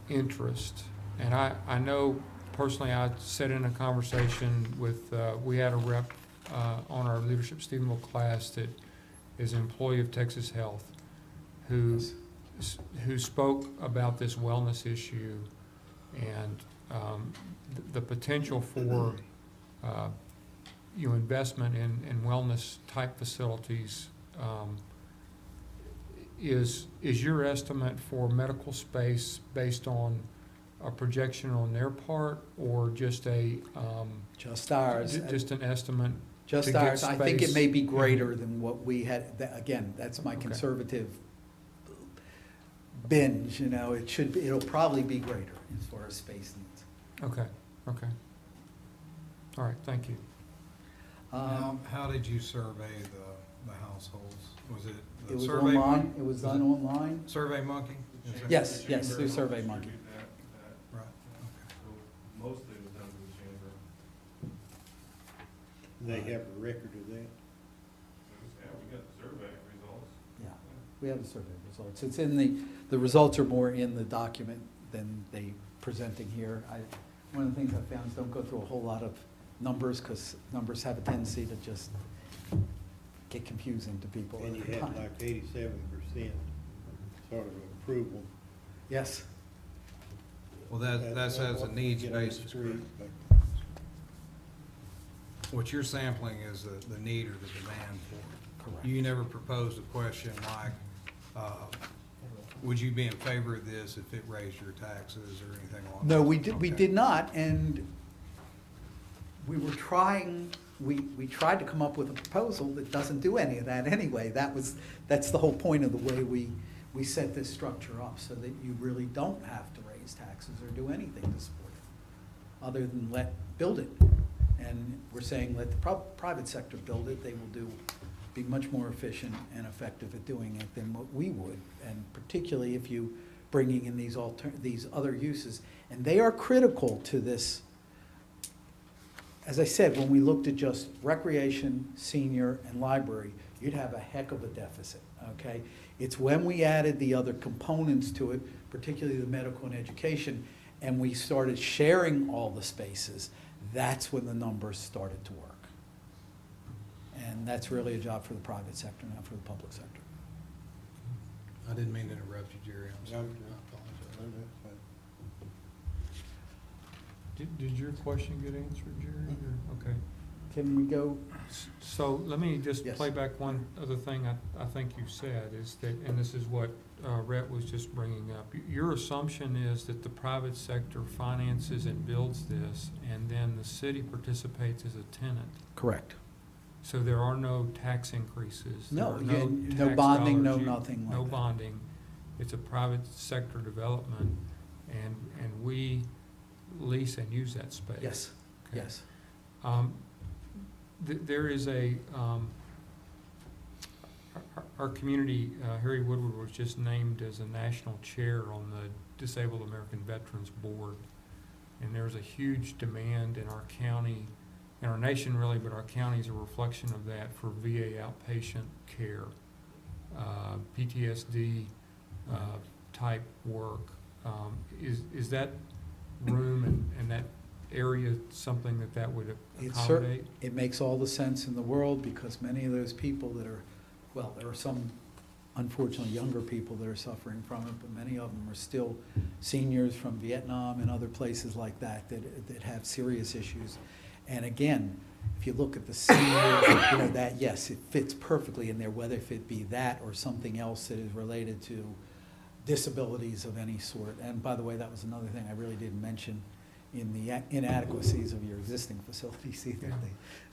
interest. And I know personally, I sat in a conversation with, we had a rep on our Leadership Stephenville class that is an employee of Texas Health who spoke about this wellness issue and the potential for investment in wellness type facilities. Is your estimate for medical space based on a projection on their part, or just a Just ours. just an estimate? Just to get ours. I think it space? may be greater than what we had. Again, that's my Okay. conservative binge, it'll probably be greater as far as space needs. Okay, okay. All right, thank you. How did you survey the households? Was it It the was Survey online, Monkey? it was done online. Survey Monkey? Is that- Yes, through Survey Monkey. Right, okay. Mostly it was done through the chamber. They have a record of that. Yeah, we got the survey results. Yeah, we have the survey results. It's in the results are more in the document than they presenting here. One of the things I found is don't go through a whole lot of numbers, because numbers have a tendency to just get confusing to people. And you had like 87% sort of approval. Yes, Well, that says a What we needs get on the basis. street, but What you're sampling is the need or the demand for it. correct. You never proposed a question like, would you be in favor of this if it raised your taxes or anything along those? No, we did Okay. not, and we were trying, we tried to come up with a proposal that doesn't do any of that anyway. That's the whole point of the way we set this structure up, so that you really don't have to raise taxes or do anything to support it, other than build it. And we're saying let the private sector build it. They will be much more efficient and effective at doing it than what we would, and particularly if you bringing in these other uses. And they are critical to this. As I said, when we looked at just recreation, senior, and library, you'd have a heck of a deficit, okay? It's when we added the other components to it, particularly the medical and education, and we started sharing all the spaces, that's when the numbers started to work. And that's really a job for the private sector, not for the public sector. I didn't mean to interrupt you, Jerry. I'm sorry. Did your question get answered, Jerry? or- Okay. Can we go? So let me just Yes. play back one other thing I think you said, is that, and this is what Rhett was just bringing up. Your assumption is that the private sector finances and builds this, and then the city participates as a tenant. Correct. So there are no tax increases? there No, are no tax bonding, no dollars, nothing No like that. bonding. It's a private sector development, and we lease and use that space? Yes, Okay. yes. There is our community, Harry Woodward was just named as a national chair on the Disabled American Veterans Board. And there's a huge demand in our county, in our nation really, but our county is a reflection of that for VA outpatient care, PTSD type work. Is that room and that area something that would accommodate? It makes all the sense in the world, because many of those people that are, well, there are some unfortunately younger people that are suffering from it, but many of them are still seniors from Vietnam and other places like that that have serious issues. And again, if you look at the seniors, you know, that, yes, it fits perfectly in there, whether if it be that or something else that is related to disabilities of any sort. And by the way, that was another thing I really didn't mention in the inadequacies of your existing facilities either. Yeah.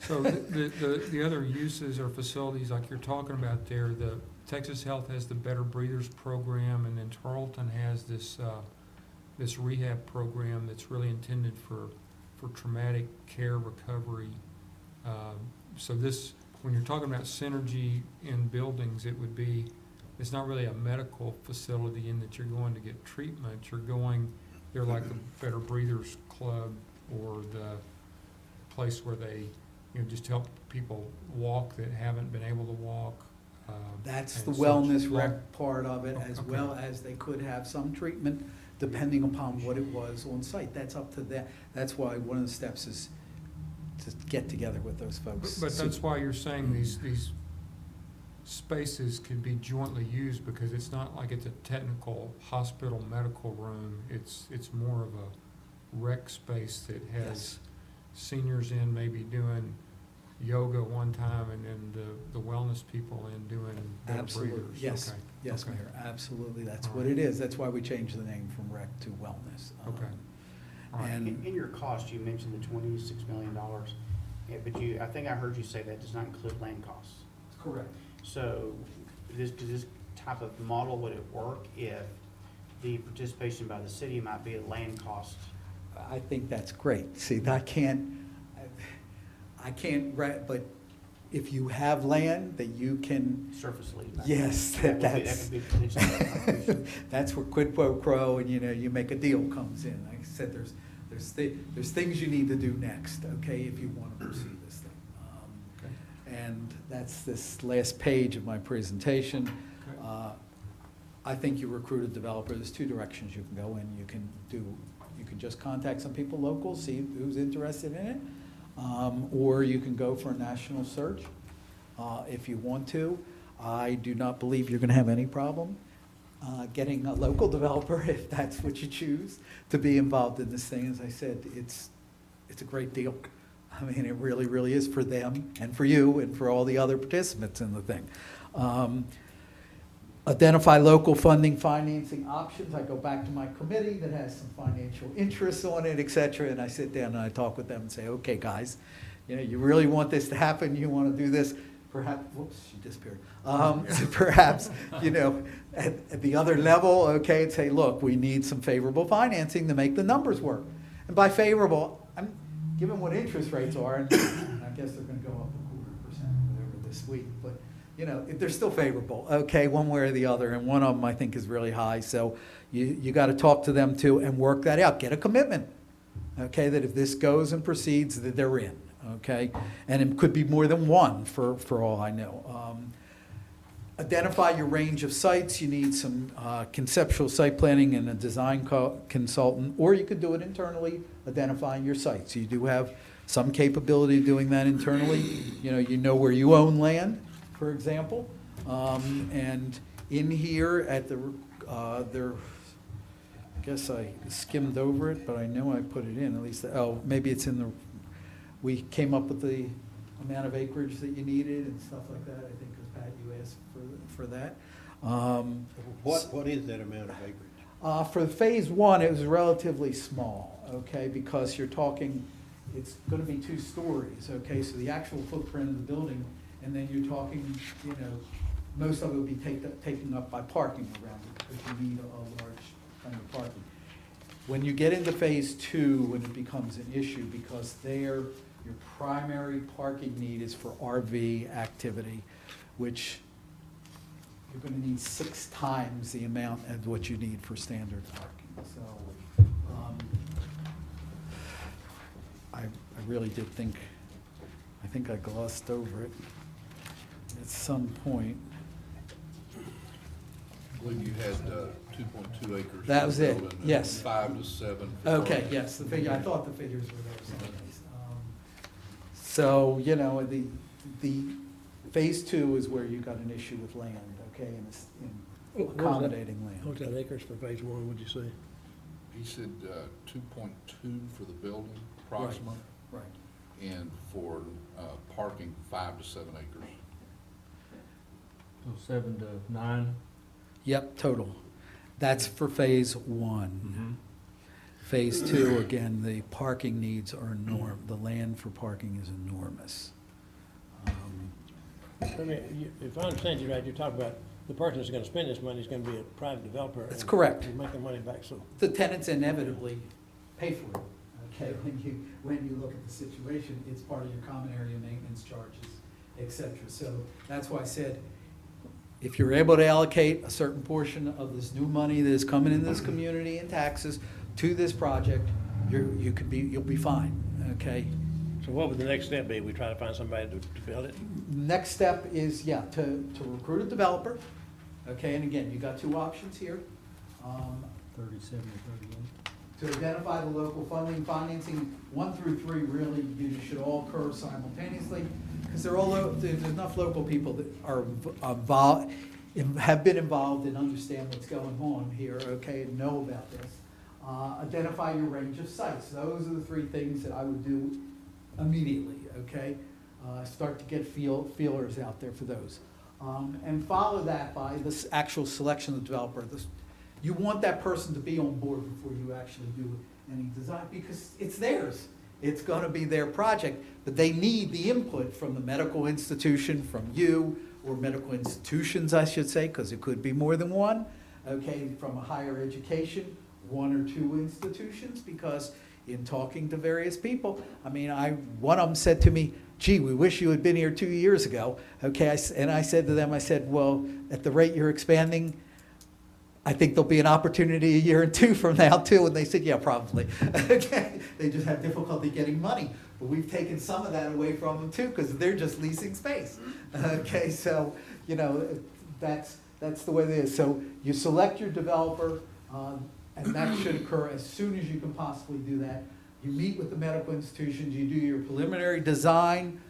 So the other uses or facilities like you're talking about there, the Texas Health has the Better Breathers program, and then Tarleton has this rehab program that's really intended for traumatic care recovery. So this, when you're talking about synergy in buildings, it would be, it's not really a medical facility in that you're going to get treatment. You're going, they're like the Better Breathers Club or the place where they, you know, just help people walk that haven't been able to walk. That's and the such. wellness rec part of it, as Okay. well as they could have some treatment depending upon what it was on site. That's up to them. That's why one of the steps is to get together with those folks. But that's why you're saying these spaces could be jointly used, because it's not like it's a technical hospital medical room. It's more of a rec space that has Yes. seniors in maybe doing yoga one time, and then the wellness people in doing Better Absolutely, Breathers. yes, Okay. yes, Okay. Mayor, absolutely, that's All what right. it is, that's why we changed the name from rec to wellness. Okay. All right. And In your cost, you mentioned the $26 million, yeah, but I think I heard you say that does not include land costs. correct. So does this type of model, would it work if the participation by the city might be a land cost? I think that's great. See, I can't, but if you have land that you can, Surface lease? yes, That that's, could be potentially a contribution. that's where quid pro quo and, you know, you make a deal comes in. Like I said, there's things you need to do next, okay, if you want to pursue this thing. And that's this last page of my presentation. Okay. I think you recruit a developer, there's two directions you can go in. You can just contact some people local, see who's interested in it. Or you can go for a national search if you want to. I do not believe you're going to have any problem getting a local developer, if that's what you choose, to be involved in this thing. As I said, it's a great deal. I mean, it really, really is for them and for you and for all the other participants in the thing. Identify local funding financing options. I go back to my committee that has some financial interests on it, et cetera, and I sit down and I talk with them and say, okay, guys, you know, you really want this to happen, you want to do this, perhaps, whoops, she disappeared. So perhaps, you know, at the other level, okay, and say, look, we need some favorable financing to make the numbers work. And by favorable, I'm given what interest rates are, and I guess they're going to go up 0.25% or whatever this week, but you know, they're still favorable, okay, one way or the other, and one of them I think is really high, so you got to talk to them too and work that out. Get a commitment, okay, that if this goes and proceeds, that they're in, okay, and it could be more than one for all I know. Identify your range of sites. You need some conceptual site planning and a design consultant, or you could do it internally, identifying your sites. You do have some capability of doing that internally. You know where you own land, for example. And in here at the, I guess I skimmed over it, but I know I put it in, at least, oh, maybe it's in the, we came up with the amount of acreage that you needed and stuff like that, I think, because Pat, you asked for that. What is that amount of acreage? For phase one, it was relatively small, okay, because you're talking, it's gonna be 2 stories, okay? So the actual footprint of the building, and then you're talking, you know, most of it will be taken up by parking around it, because you need a large kind of parking. When you get into phase 2, when it becomes an issue, because there, your primary parking need is for RV activity, which you're gonna need 6 times the amount of what you need for standard parking, so, I really did think, I think I glossed over it at some point. I believe you had 2.2 acres. That for was the it, building and yes. 5 to 7. for Okay, parking. yes, the figure, I thought the figures were those anyways. So, you know, the phase 2 is where you got an issue with land, okay, and it's in What was that? accommodating land. What's that acres for phase 1, would you say? He said 2.2 for the building approximately, Right. and for parking 5 to 7 acres. So 7 to 9? Yep, total. That's for phase 1. Phase 2, again, the parking needs are the land for parking is enormous. I mean, if I understand you right, you're talking about the person that's gonna spend this money is gonna be a private developer. That's and correct. He's making money back, so. The tenants inevitably pay for it, okay? When you look at the situation, it's part of your common area maintenance charges, et cetera. So that's why I said, if you're able to allocate a certain portion of this new money that is coming in this community in taxes to this project, you'll be fine, okay? So what would the next step be? We try to find somebody to build it? Next step is, yeah, to recruit a developer, okay? And again, you got 2 options here. 37 or 38? To identify the local funding, financing, 1 through 3 really, you should all occur simultaneously, because there's enough local people that are involved, have been involved and understand what's going on here, okay, and know about this. Identify your range of sites. Those are the 3 things that I would do immediately, okay? Start to get feelers out there for those. And follow that by this actual selection of the developer. You want that person to be on board before you actually do any design, because it's theirs. It's gonna be their project, but they need the input from the medical institution, from you, or medical institutions, I should say, because it could be more than one, okay, from a higher education, 1 or 2 institutions, because in talking to various people, I mean, one of them said to me, gee, we wish you had been here 2 years ago, okay, and I said to them, I said, well, at the rate you're expanding, I think there'll be an opportunity 1 year or 2 from now too, and they said, yeah, probably, okay, they just have difficulty getting money, but we've taken some of that away from them too, because they're just leasing space, okay, so, you know, that's the way it is, so you select your developer, and that should occur as soon as you can possibly do that. You meet with the medical institutions, you do your preliminary design,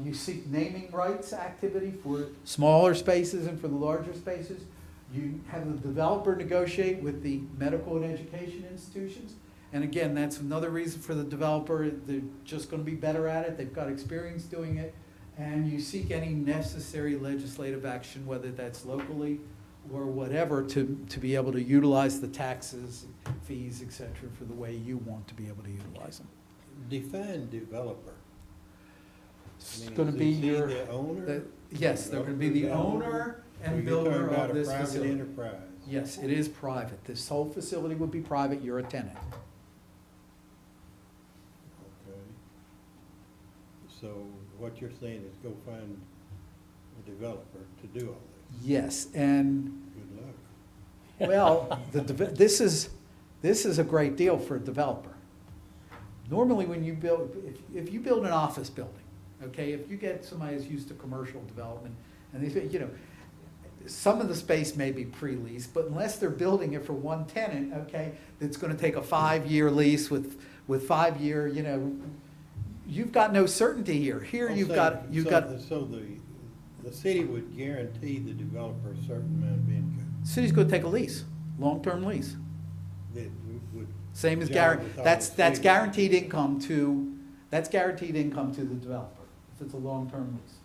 you seek naming rights activity for smaller spaces and for the larger spaces. You have the developer negotiate with the medical and education institutions. And again, that's another reason for the developer, they're just gonna be better at it, they've got experience doing it. And you seek any necessary legislative action, whether that's locally or whatever, to be able to utilize the taxes, fees, et cetera, for the way you want to be able to utilize them. Define developer. It's I mean, gonna is be he your, the owner? yes, they're gonna be the owner Or and you're builder talking about of a this private facility. enterprise? Yes, it is private. This whole facility would be private, you're a tenant. Okay. So what you're saying is go find a developer to do all this. Yes, and, Good luck. well, this is a great deal for a developer. Normally, when you build, if you build an office building, okay, if you get somebody who's used to commercial development, and they, you know, some of the space may be pre-leased, but unless they're building it for one tenant, okay, it's gonna take a 5-year lease with 5-year, you know, you've got no certainty here. Here, you've got. So the city would guarantee the developer a certain amount of income. City's gonna take a lease, long-term lease. That would. Same as jive with all that's the city. guaranteed income to the developer, if it's a long-term lease.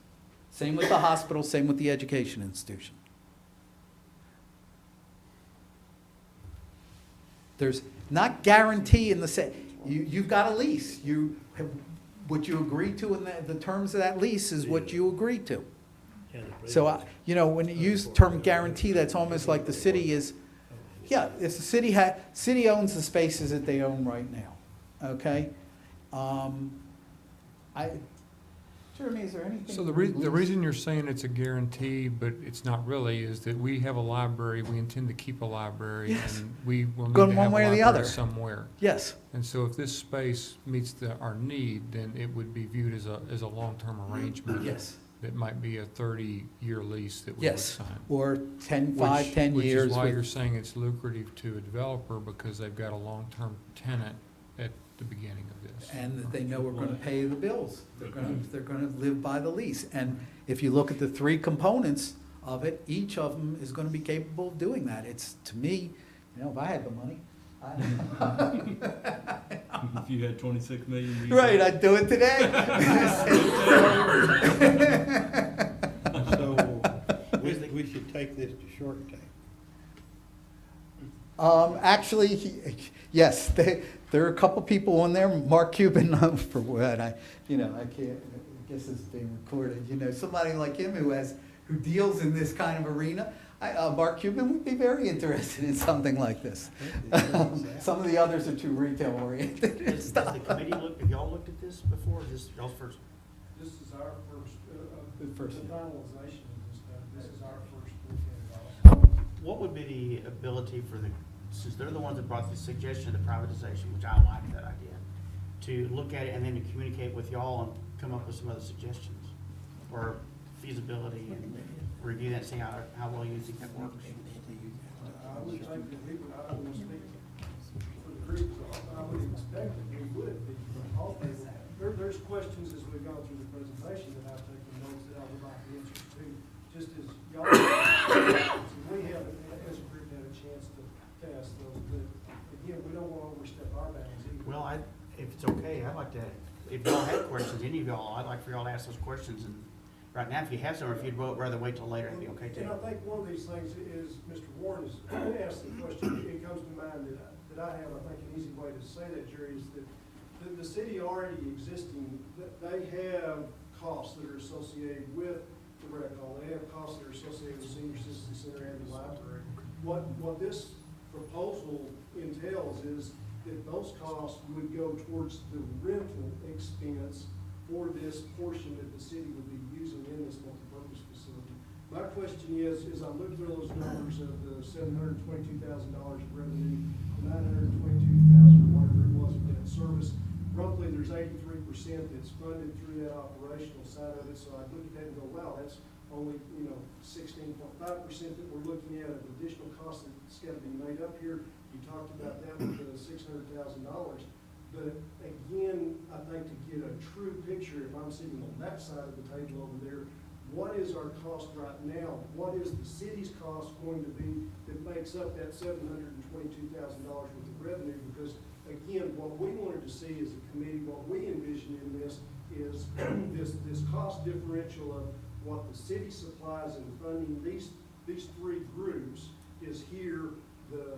Same with the hospital, same with the education institution. There's not guarantee in the you've got a lease. What you agree to in the terms of that lease is what you agree to. So, you know, when you use the term guarantee, that's almost like the city is, yeah, if the city owns the spaces that they own right now, okay? Jeremy, is there anything? So the reason you're saying it's a guarantee, but it's not really, is that we have a library, we intend to keep a library, Yes. and we will need Going to one have a way or the library other. somewhere. Yes, And so if this space meets our need, then it would be viewed as a long-term arrangement. yes, That might be a 30-year lease that we would yes. sign. Or 10 years. Which is why with- you're saying it's lucrative to a developer, because they've got a long-term tenant at the beginning of this. And that they know we're gonna pay the bills. They're gonna live by the lease. And if you look at the three components of it, each of them is gonna be capable of doing that. It's, to me, you know, if I had the money, If you had 26 million. you- right, I'd do it today. So, we should take this to Short Tank. Actually, yes, there are a couple people on there, Mark Cuban, for what, I can't, I guess it's being recorded, you know, somebody like him who deals in this kind of arena, Mark Cuban would be very interested in something like this. Some of the others are too retail oriented and Does stuff. the committee have y'all looked at this before? Is this y'all's first? This is our first, The first. the finalization of this stuff, this is our first look at it all. What would be the ability for since they're the ones that brought the suggestion of the privatization, which I like that idea, to look at it and then to communicate with y'all and come up with some other suggestions or feasibility and review that and see how well you think that works? I would think that we would, I don't want to speak for the group, I would expect that we would be, there's questions as we've gone through the presentation that I've taken notes that I would like the answers to, just as y'all, we haven't, as a group, had a chance to ask those, but again, we don't want to overstep our bounds either. Well, if it's okay, I'd like to, if y'all have questions, any of y'all, I'd like for y'all to ask those questions. And right now, if you have some, or if you'd rather wait till later, that'd be okay too. And I think one of these things is, Mr. Warren has asked the question, it comes to mind that I have, I think, an easy way to say that, Jerry, is that the city already existing, they have costs that are associated with the rec hall, they have costs that are associated with Senior Citizen Center and the library. What this proposal entails is that those costs would go towards the rental expense for this portion that the city would be using in this multipurpose facility. My question is, as I look through those numbers of the $722,000 of revenue, the $922,000, whatever it was, of debt service, roughly there's 83% that's funded through that operational side of it. So I look at that and go, wow, that's only, 16.5% that we're looking at of additional costs that's got to be made up here. You talked about that with the $600,000. But again, I think to get a true picture, if I'm sitting on that side of the table over there, what is our cost right now? What is the city's cost going to be that makes up that $722,000 worth of revenue? Because again, what we wanted to see as a committee, what we envision in this is this cost differential of what the city supplies and funding these three groups is here, the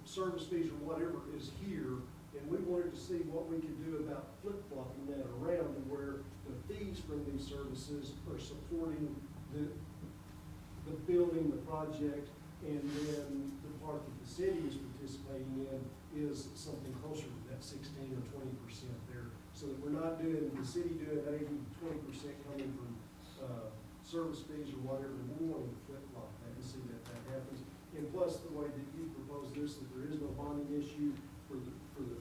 service fees or whatever is here. And we wanted to see what we could do about flip-flopping that around to where the fees from these services are supporting the building, the project, and then the part that the city is participating in is something closer to that 16 or 20% there. So that we're not doing, the city doing 80, 20% coming from service fees or whatever. We wanted to flip-flop that and see that happens. And plus, the way that you propose this, that there is no bonding issue for the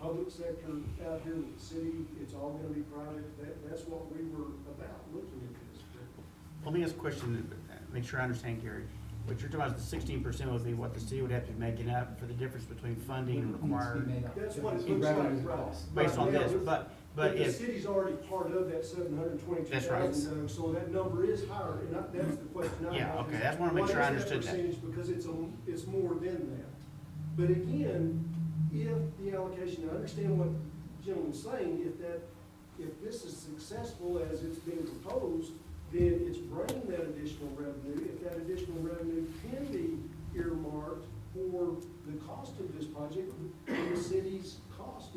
public sector out here with the city, it's all gonna be private. That's what we were about looking at this. Let me ask a question, make sure I understand, Gary. What you're talking about is the 16% would be what the city would have to be making up for the difference between funding and required. That's what it looks like, right? Based on Right now, this, but the if, city's already part of that 722,000, That's right. so that number is higher, and that's the question I have. Yeah, okay, is that's wanna make sure I what is understood that. percentage? Because it's more than that. But again, if the allocation, I understand what the gentleman's saying, if this is successful as it's being proposed, then it's bringing that additional revenue. If that additional revenue can be earmarked for the cost of this project, the city's cost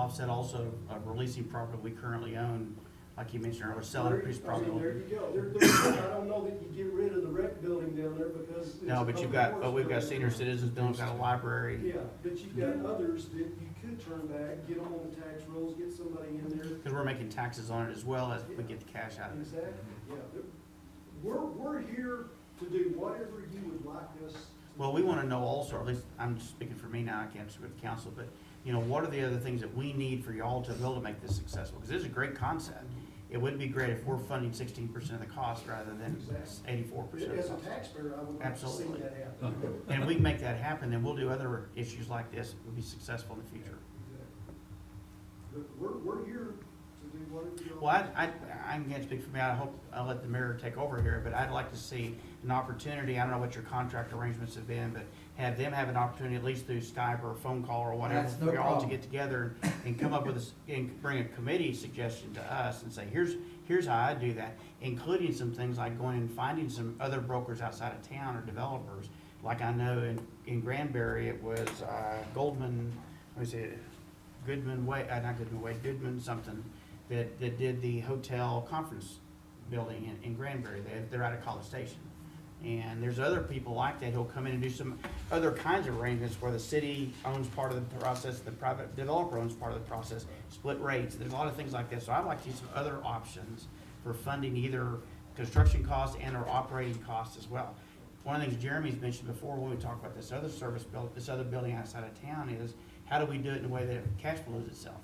offset also releasing property we currently own, like you mentioned, or selling a piece of property. There you go. I don't know that you get rid of the rec building down there because. it's No, a but you've public got, we've got works senior building. citizens building, got a library. Yeah, but you've got others that you could turn back, get them on the tax rolls, get somebody in there. Because we're making taxes on it as well as we get the cash out of it. Exactly, yeah. We're here to do whatever you would like us to. Well, we want to know also, or at least I'm just speaking for me now, I can't speak for the council, but, you know, what are the other things that we need for y'all to be able to make this successful? Because this is a great concept. It would be great if we're funding 16% of the cost rather than 84% of the As a cost. taxpayer, I would like to see Absolutely. that happen. And if we can make that happen, then we'll do other issues like this. We'll be successful in the future. But we're here to do whatever you Well, I can't speak for me. I hope I'll let the mayor take over here, but I'd like to see an opportunity. I don't know what your contract arrangements have been, but have them have an opportunity, at least through Skype or a phone call or whatever, That's no for y'all to problem. get together and come up with and bring a committee suggestion to us and say, here's how I do that, including some things like going and finding some other brokers outside of town or developers. Like I know in Granbury, it was Goldman, let me see, Goodman Way, not Goodman Way, Goodman something, that did the hotel conference building in Granbury. They're out of College Station. And there's other people like that who'll come in and do some other kinds of arrangements where the city owns part of the process, the private developer owns part of the process, split rates. There's a lot of things like that. So I'd like to see some other options for funding either construction costs and or operating costs as well. One of the things Jeremy's mentioned before when we talk about this other this other building outside of town is, how do we do it in a way that cash flows itself?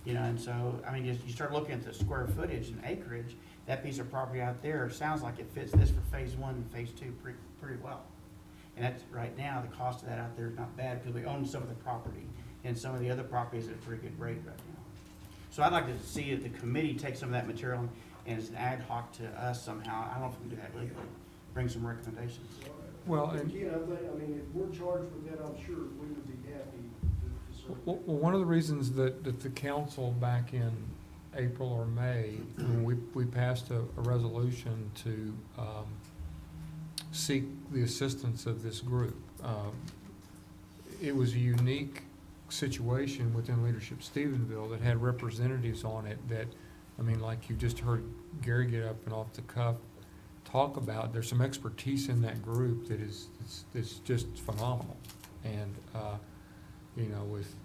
You know, and so, I mean, you start looking at the square footage and acreage, that piece of property out there, sounds like it fits this for phase one and phase two pretty well. And that's, right now, the cost of that out there is not bad, because we own some of the property, and some of the other properties at a pretty good rate right now. So I'd like to see the committee take some of that material and it's an ad hoc to us somehow, I don't know if we can do that legally, bring some recommendations. Well, and Again, I mean, if we're charged with that, I'm sure we would be happy to serve. Well, one of the reasons that the council back in April or May, when we passed a resolution to seek the assistance of this group. It was a unique situation within Leadership Stephenville that had representatives on it that, I mean, like you just heard Gary get up and off the cuff talk about, there's some expertise in that group that is just phenomenal. And, you know, with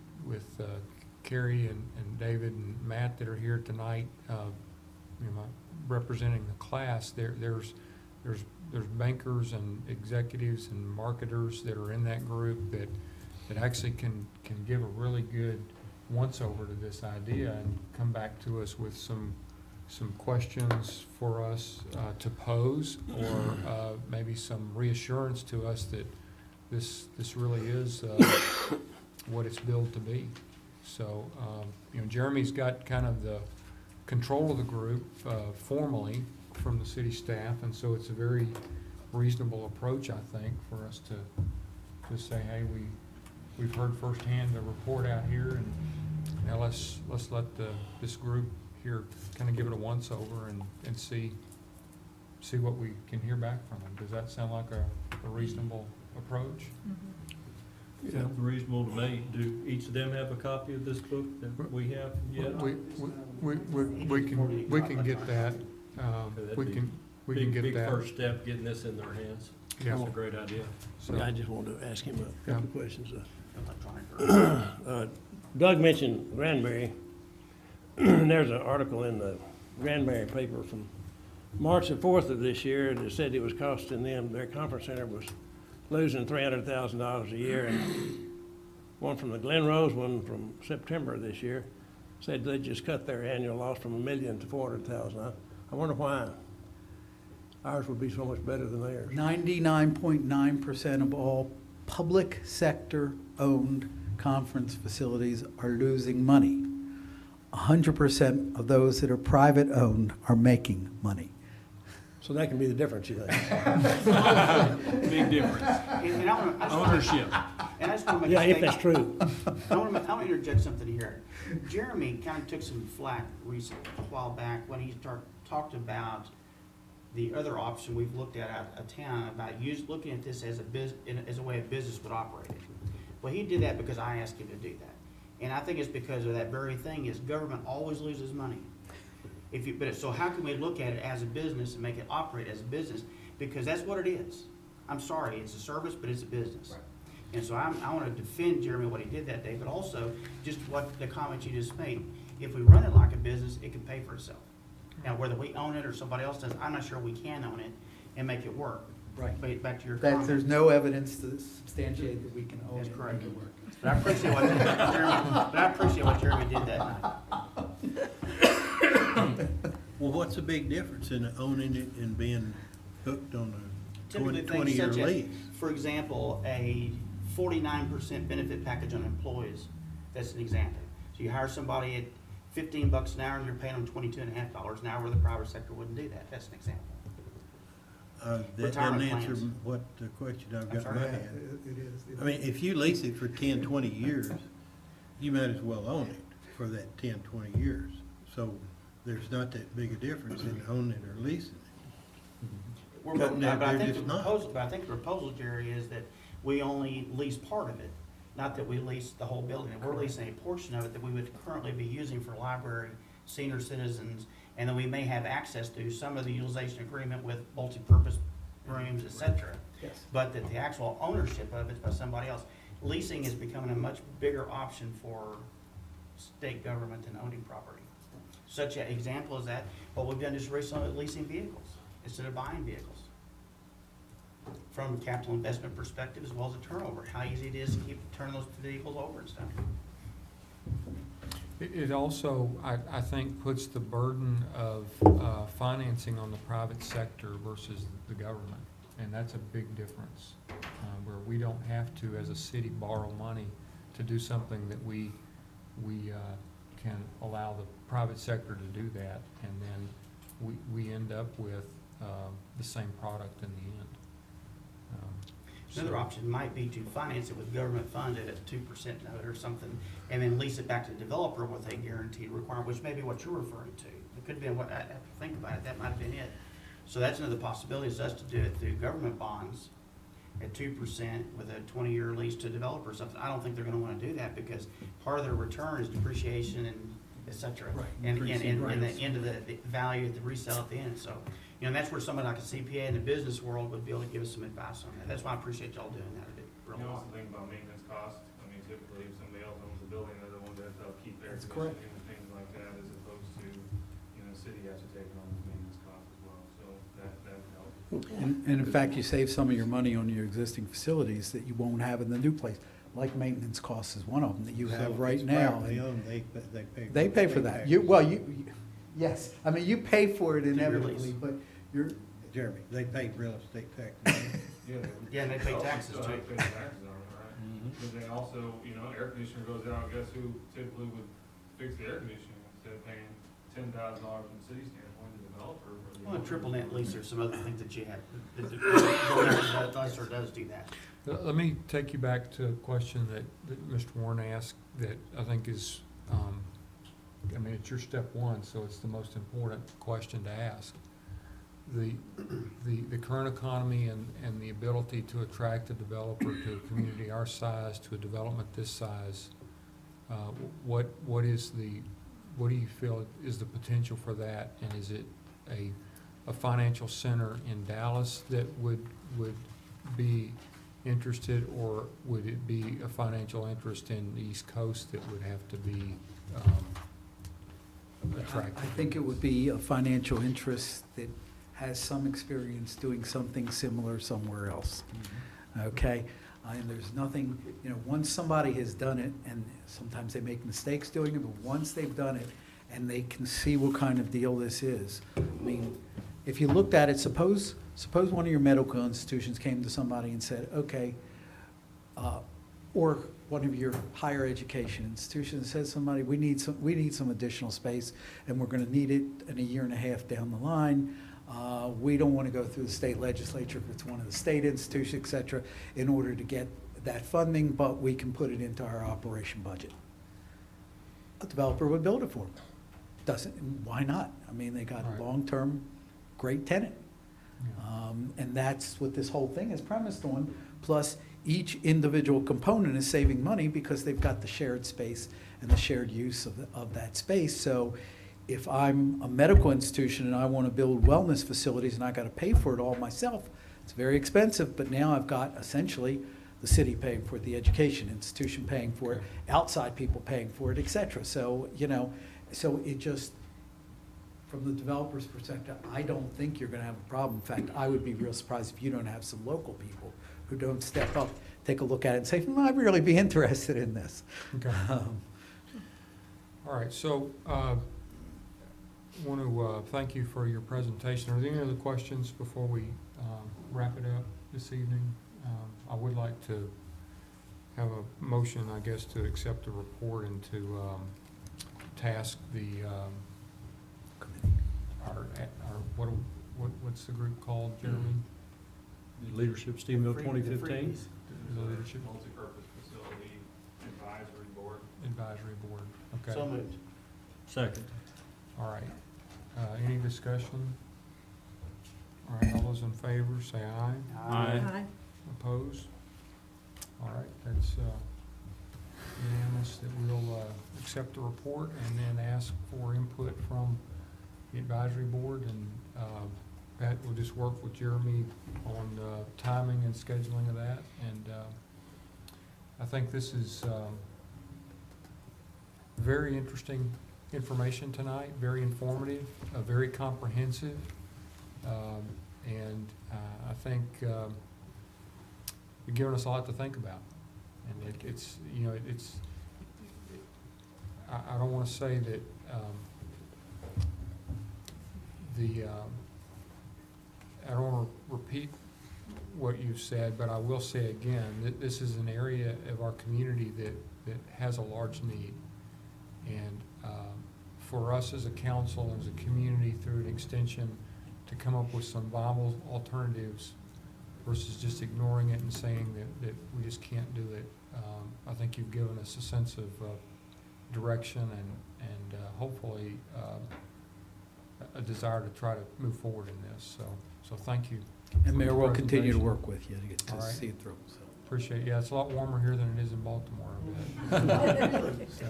Carrie and David and Matt that are here tonight, you know, representing the class, there's bankers and executives and marketers that are in that group that actually can give a really good once-over to this idea and come back to us with some questions for us to pose, or maybe some reassurance to us that this really is what it's billed to be. So, you know, Jeremy's got kind of the control of the group formally from the city staff, and so it's a very reasonable approach, I think, for us to say, hey, we've heard firsthand the report out here, and now let's let this group here kind of give it a once-over and see what we can hear back from them. Does that sound like a reasonable approach? Sounds reasonable to me. Do each of them have a copy of this book that we have yet? We can get that. We can get Big that. first step, getting this in their hands. Yeah. It's a great idea. So, I just wanted to ask him a couple Yeah. questions. Electronic. Doug mentioned Granbury. There's an article in the Granbury paper from March the 4th of this year that said it was costing them, their conference center was losing $300,000 a year. And one from the Glen Rose, one from September of this year, said they just cut their annual loss from $1 million to $400,000. I wonder why ours would be so much better than theirs. 99.9% of all public sector-owned conference facilities are losing money. 100% of those that are private-owned are making money. So that can be the difference, you think? Big difference. And Ownership. And I just want to make Yeah, a if statement. that's true. I want to interject something here. Jeremy kind of took some flack recently, a while back, when he talked about the other option we've looked at out of town, about looking at this as a way a business would operate it. Well, he did that because I asked him to do that. And I think it's because of that very thing, is government always loses money. So how can we look at it as a business and make it operate as a business? Because that's what it is. I'm sorry, it's a service, but it's a business. And so I want to defend Jeremy, what he did that day, but also just what the comment you just made. If we run it like a business, it can pay for itself. Now, whether we own it or somebody else does, I'm not sure we can own it and make it work. Right. But back to your That, comment. there's no evidence to substantiate that we can own it. That's and correct. make it work. But I appreciate what Jeremy did that night. Well, what's the big difference in owning it and being hooked on a Typically, things 20-year such as, lease? for example, a 49% benefit package on employees. That's an example. So you hire somebody at $15 an hour and you're paying them $22.50 an hour, where the private sector wouldn't do that. That's an example. That doesn't Retirement answer plans. what the question I've I'm got in sorry? my Yeah, head. it is. I mean, if you lease it for 10, 20 years, you might as well own it for that 10, 20 years. So there's not that big a difference in owning it or leasing it. But They're I think just the not. proposal, Jerry, is that we only lease part of it, not that we lease the whole building. We're leasing a portion of it that we would currently be using for library, senior citizens, and then we may have access to some of the utilization agreement with multipurpose rooms, et cetera. Yes. But that the actual ownership of it's by somebody else. Leasing is becoming a much bigger option for state government than owning property. Such an example is that, what we've done just recently with leasing vehicles instead of buying vehicles. From a capital investment perspective as well as a turnover, how easy it is to keep turning those vehicles over and stuff. It also, I think, puts the burden of financing on the private sector versus the government. And that's a big difference, where we don't have to, as a city, borrow money to do something that we can allow the private sector to do that. And then we end up with the same product in the end. Another option might be to finance it with government funded at 2% note or something, and then lease it back to the developer with a guaranteed requirement, which may be what you're referring to. It could have been what, I have to think about it, that might have been it. So that's another possibility, is us to do it through government bonds at 2% with a 20-year lease to a developer or something. I don't think they're gonna wanna do that, because part of their return is depreciation and et cetera. Right, And increasing the rates. end of the value at the resale at the end, so. You know, and that's where somebody like a CPA in the business world would be able to give us some advice on that. That's why I appreciate y'all doing that. I do, You real know, lot. also think about maintenance costs. I mean, typically, if somebody else owns the building, they're the ones that have to upkeep air That's correct. conditioning and things like that, as opposed to, you know, the city has to take on the maintenance costs as well, so that helps. And in fact, you save some of your money on your existing facilities that you won't have in the new place. Like maintenance costs is one of them that you So have if right it's now. privately and owned, they pay. They pay for that. Yes, I mean, you pay for it your inevitably, lease. but you're, Jeremy, they pay real estate taxes. Yeah, and they pay Also taxes still too. have to pay taxes on it, right? But they also, you know, air conditioner goes out, guess who typically would fix the air conditioning instead of paying $10,000 from the city standpoint, the developer for the. Well, a triple net lease, there's some other things that you have, the lessor does do that. Let me take you back to a question that Mr. Warren asked that I think is, I mean, it's your step one, so it's the most important question to ask. The current economy and the ability to attract a developer to a community our size, to a development this size, what do you feel is the potential for that? And is it a financial center in Dallas that would be interested, or would it be a financial interest in the East Coast that would have to be attractive? I think it would be a financial interest that has some experience doing something similar somewhere else. Okay? And there's nothing, you know, once somebody has done it, and sometimes they make mistakes doing it, but once they've done it and they can see what kind of deal this is. I mean, if you looked at it, suppose one of your medical institutions came to somebody and said, okay, or one of your higher education institutions says somebody, we need some additional space, and we're gonna need it in a year and a half down the line. We don't want to go through the state legislature if it's one of the state institutions, et cetera, in order to get that funding, but we can put it into our operation budget. A developer would build it for them. Why not? I mean, they got Right. a long-term, great tenant. Yeah. And that's what this whole thing is premised on. Plus, each individual component is saving money because they've got the shared space and the shared use of that space. So if I'm a medical institution and I want to build wellness facilities and I got to pay for it all myself, it's very expensive, but now I've got essentially the city paying for it, the education institution paying for it, outside people paying for it, et cetera. So, so it just, from the developer's perspective, I don't think you're gonna have a problem. In fact, I would be real surprised if you don't have some local people who don't step up, take a look at it and say, I'd really be interested in this. Okay. All right, so, want to thank you for your presentation. Are there any other questions before we wrap it up this evening? I would like to have a motion, I guess, to accept the report and to task the, what's the group called, Jeremy? Leadership Stephenville The 2015. freebies. The leadership Multi-purpose facility advisory board. advisory board, okay. So moved. Second. All right, any discussion? All right, all those in favor, say aye. Aye. Opposed? All right, that's unanimous that we'll accept the report and then ask for input from the advisory board, and Pat will just work with Jeremy on timing and scheduling of that. And I think this is very interesting information tonight, very informative, very comprehensive, and I think you've given us a lot to think about. And it's, I don't want to say that I don't want to repeat what you've said, but I will say again that this is an area of our community that has a large need. And for us as a council, as a community, through an extension, to come up with some viable alternatives versus just ignoring it and saying that we just can't do it. I think you've given us a sense of direction and hopefully a desire to try to move forward in this. So thank you. And Mayor, we'll continue to presentation. work with you to get All to right. see it through, so. Appreciate it. Yeah, it's a lot warmer here than it is in Baltimore, I bet. So,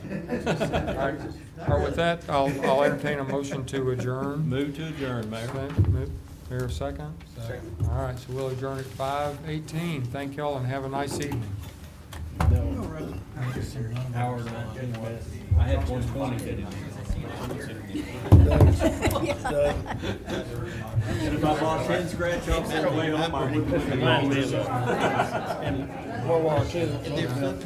all right, with that, I'll entertain a motion to adjourn. Move to adjourn, Mayor. Move. Here, second? Second. All right, so we'll adjourn at 5:18. Thank y'all and have a nice evening. Howard, I had 120. And if I lost 10 scratch offs on the way home, I would put the long in. And World War II.